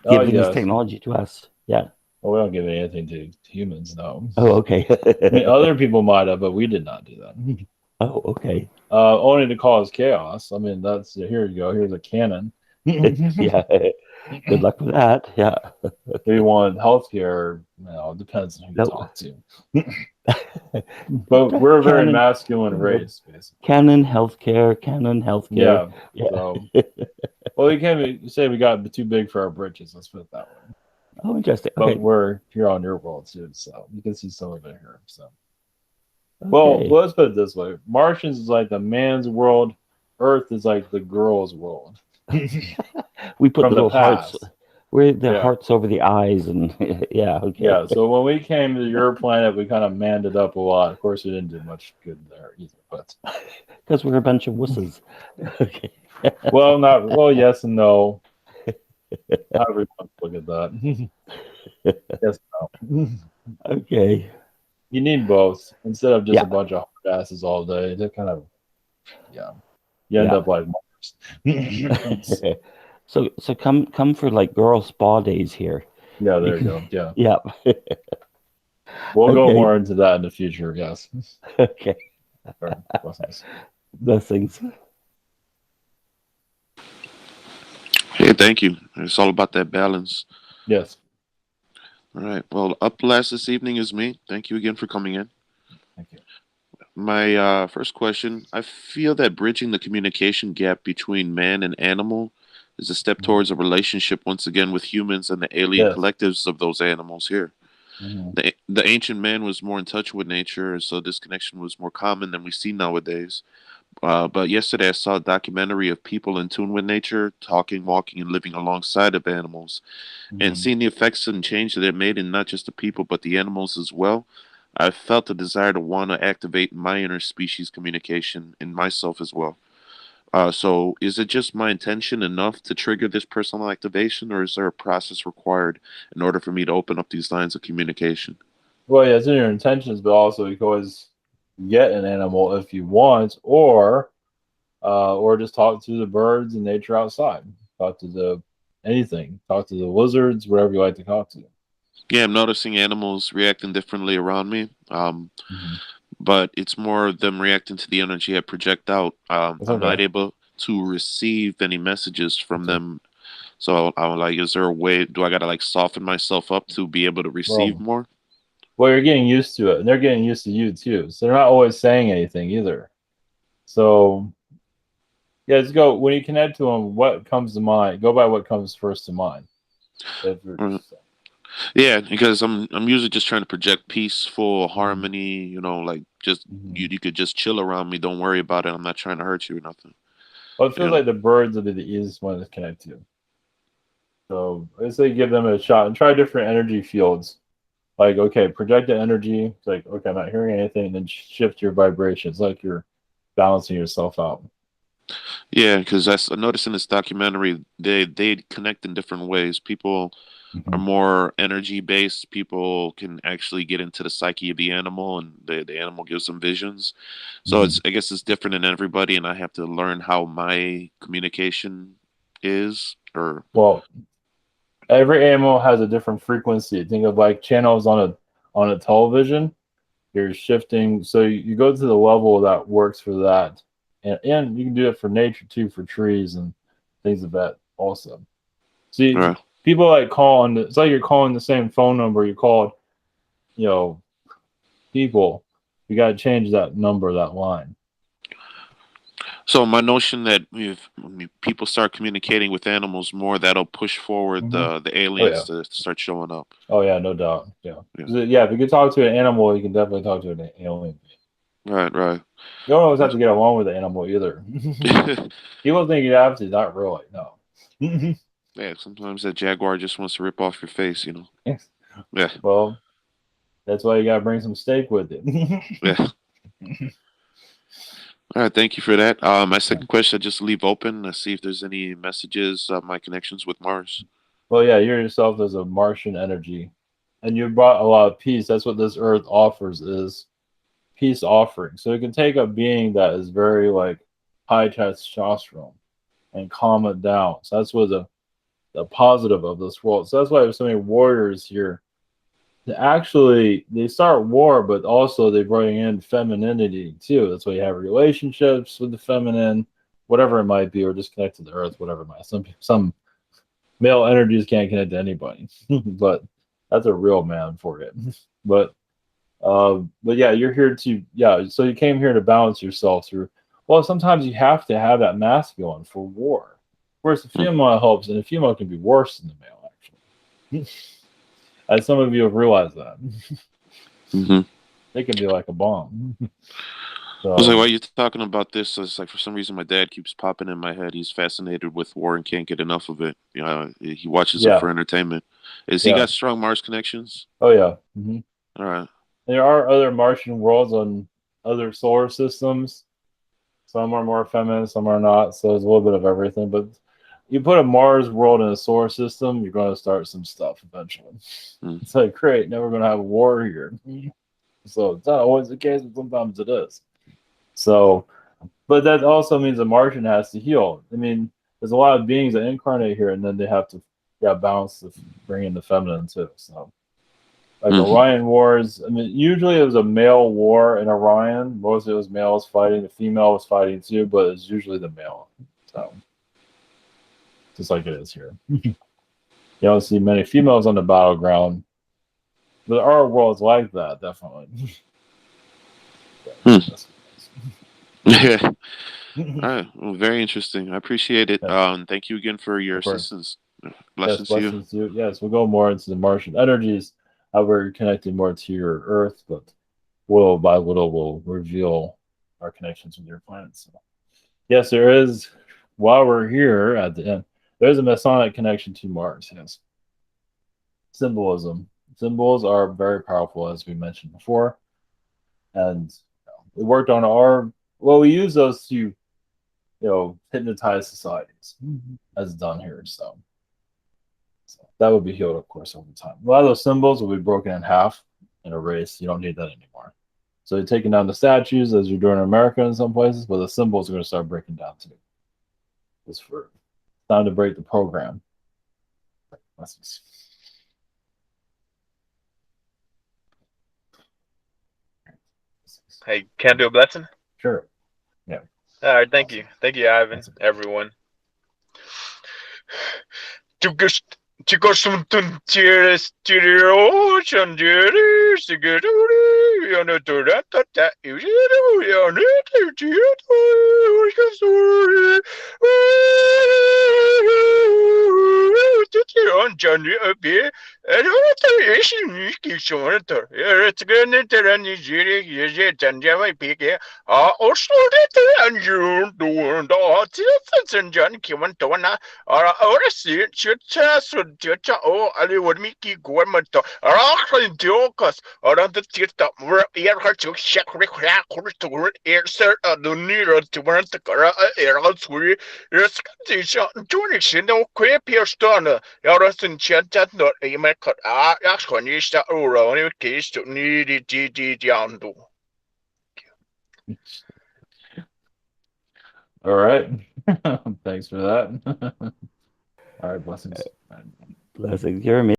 S14: giving this
S1: Yes.
S14: technology to us? Yeah.
S1: Well, we don't give anything to humans, no.
S14: Oh, okay.
S1: I mean, other people might have, but we did not do that.
S14: Oh, okay.
S1: Only to cause chaos. I mean, that's here you go. Here's a cannon.
S14: Yeah. Good luck with that. Yeah.
S1: Do you want healthcare? No, it depends on who you
S14: Nope.
S1: talk to. But we're a very
S14: Canon-
S1: masculine race, basically.
S14: Canon healthcare.
S1: Yeah.
S14: Yeah.
S1: So, well, we can't say we got too big for our britches. Let's put it that way.
S14: Oh, interesting.
S1: But
S14: Okay.
S1: we're here on your world too, so you can see some of it here. So, well,
S14: Okay.
S1: let's put it this way: Martians is like the man's world. Earth is like the girl's world.
S14: We put
S1: From the
S14: little hearts.
S1: past.
S14: We're the
S1: Yeah.
S14: hearts over the eyes, and yeah. Okay.
S1: Yeah, so when we came to your planet, we kind of manned it up a lot. Of course, we didn't do much good there either, but
S14: Because we're a bunch of wusses. Okay.
S1: well, yes and no. However you want to look at that. Yes, no.
S14: Okay.
S1: You need both instead of just
S14: Yeah.
S1: a bunch of hard asses all day. They kind of, yeah, you end
S14: Yeah.
S1: up like Mars.
S14: So come for like girl spa days here.
S1: Yeah, there you go. Yeah,
S14: Yeah.
S1: we'll go
S14: Okay.
S1: more into that in the future. Yes.
S14: Okay.
S1: All right. Blessings.
S14: Blessings.
S2: Hey, thank you. It's all about that balance.
S1: Yes.
S2: All right. Well, up last this evening is me. Thank you again for coming in.
S1: Thank you.
S2: My first question, I feel that bridging the communication gap between man and animal is a step towards a relationship once again with humans and the alien
S1: Yes.
S2: collectives of those animals here.
S1: Mhm.
S2: The ancient man was more in touch with nature, so this connection was more common than we see nowadays. But yesterday I saw a documentary of people in tune with nature, talking, walking, and living alongside of animals, and
S1: Mhm.
S2: seeing the effects and change that it made in not just the people but the animals as well. I felt a desire to want to activate my interspecies communication in myself as well. So, is it just my intention enough to trigger this personal activation, or is there a process required in order for me to open up these lines of communication?
S1: Well, yeah, it's in your intentions, but also you can always get an animal if you want, or just talk to the birds and nature outside. Talk to the anything. Talk to the lizards, whatever you like to talk to.
S2: Yeah, I'm noticing animals reacting differently around me.
S1: Mhm.
S2: But it's more of them reacting to the energy I project out.
S1: That's
S2: I'm not
S1: okay.
S2: able to receive any messages from
S1: Okay.
S2: them. So I'm like, is there a way? Do I gotta like soften myself up to be able to receive
S1: Well,
S2: more?
S1: you're getting used to it, and they're getting used to you too. So they're not always saying anything either. So yeah, just go when you connect to them. What comes to mind? Go by what comes first to mind. If
S2: Mm.
S1: it's-
S2: Yeah, because I'm usually just trying to project peaceful
S1: Mhm.
S2: harmony. Like just
S1: Mhm.
S2: you could just chill around me. Don't worry about it. I'm not trying to hurt you or nothing.
S1: Well, it
S2: You
S1: feels
S2: know.
S1: like the birds would be the easiest one to connect to. So I say give them a shot and try different energy fields. Like, okay, project the energy. It's like, okay, I'm not hearing anything, and then shift your vibration. It's like you're balancing yourself out.
S2: Yeah, because I noticed in this documentary they connect in different ways. People are
S1: Mhm.
S2: more energy based. People can actually get into the psyche of the animal, and the animal gives them visions. So
S1: Mhm.
S2: I guess it's different in everybody, and I have to learn how my communication is. Or
S1: Well, every animal has a different frequency. Think of like channels on a television. You're shifting, so you go to the level that works for that, and you can do it for nature too, for trees and things of that also. See,
S2: uh,
S1: people like call on it's like you're calling the same phone number you called, you know, people. You got to change that number, that line.
S2: so my notion that if people start communicating with animals more, that'll push forward
S1: Mhm.
S2: the
S1: Oh yeah,
S2: aliens to start showing up.
S1: oh yeah, no doubt. Yeah,
S2: Yeah.
S1: 'Cause yeah. If you can talk to an animal, you can definitely talk to an alien.
S2: Right. Right.
S1: You don't always have to get along with the animal either. People think you have to, not really. No.
S2: Yeah. Sometimes that jaguar just wants to rip off your face. Yeah.
S1: Well, that's why you gotta bring some steak with it.
S2: Yeah. All right, thank you for that. My second question, I just leave open. Let's see if there's any messages, my connections with Mars.
S1: Well, yeah, you yourself as a Martian energy, and you brought a lot of peace. That's what this Earth offers is peace offering. So it can take a being that is very like high testosterone and calm it down. So that's what the positive of this world. So that's why there's so many warriors here. They start war, but also they bring in femininity too. That's why you have relationships with the feminine, whatever it might be, or just connect to the earth, whatever it might. Some male energies can't connect to anybody, but that's a real man for it. But yeah, you're here to So you came here to balance yourself through. Well, sometimes you have to have that masculine for war, whereas the female helps, and the female can be worse than the male actually. As some of you have realized that. They can be like a bomb.
S2: I was like, why are you talking about this? It's like, for some reason, my dad keeps popping in my head. He's fascinated with war and can't get enough of it. You know, he watches it for entertainment. He got strong Mars connections?
S1: Oh, yeah.
S2: All right.
S1: There are other Martian worlds on other solar systems. Some are more feminine, some are not. So there's a little bit of everything. But you put a Mars world in a solar system, you're going to start some stuff eventually. It's like, great, now we're going to have a war here. So it's not always the case, but sometimes it is. So, but that also means a Martian has to heal. I mean, there's a lot of beings that incarnate here, and then they have to balance to bring in the feminine too. So, like Orion wars. I mean, usually it was a male war in Orion. Most of it was males fighting. The female was fighting too, but it's usually the male. So, just like it is here. You don't see many females on the battleground, but there are worlds like that, definitely.
S2: Yeah. All right. Well, very interesting. I appreciate it. Thank you again for your assistance. Blessings to you.
S1: To you. Yes, we'll go more into the Martian energies, how we're connected more to your Earth, but little by little we'll reveal our connections with your planets. So, yes, there is, while we're here at the end, there's a Masonic connection to Mars, yes. Symbolism. Symbols are very powerful, as we mentioned before. And we worked on we use those to, hypnotize societies, as done here. So that would be healed, of course, over time. A lot of those symbols will be broken in half and erased. You don't need that anymore. So you're taking down the statues, as you're doing in America in some places, but the symbols are going to start breaking down too. It's time to break the program.
S5: Hey, can I do a blessing?
S1: Sure. Yeah.
S5: All right, thank you. Thank you, Ivan, everyone. Chicos son tonteras, ali warmiki guarmato arakhan diokas around the tita mur air harchu shak rekra kurtur air sir adunira tumaranta kara air suri reskandisha tunishin no kwepierstana yarasin chantat not emekat yakshonista ura ni case to need diandu.
S1: All right. Thanks for that. All right, blessings.
S14: Blessings, Jeremy.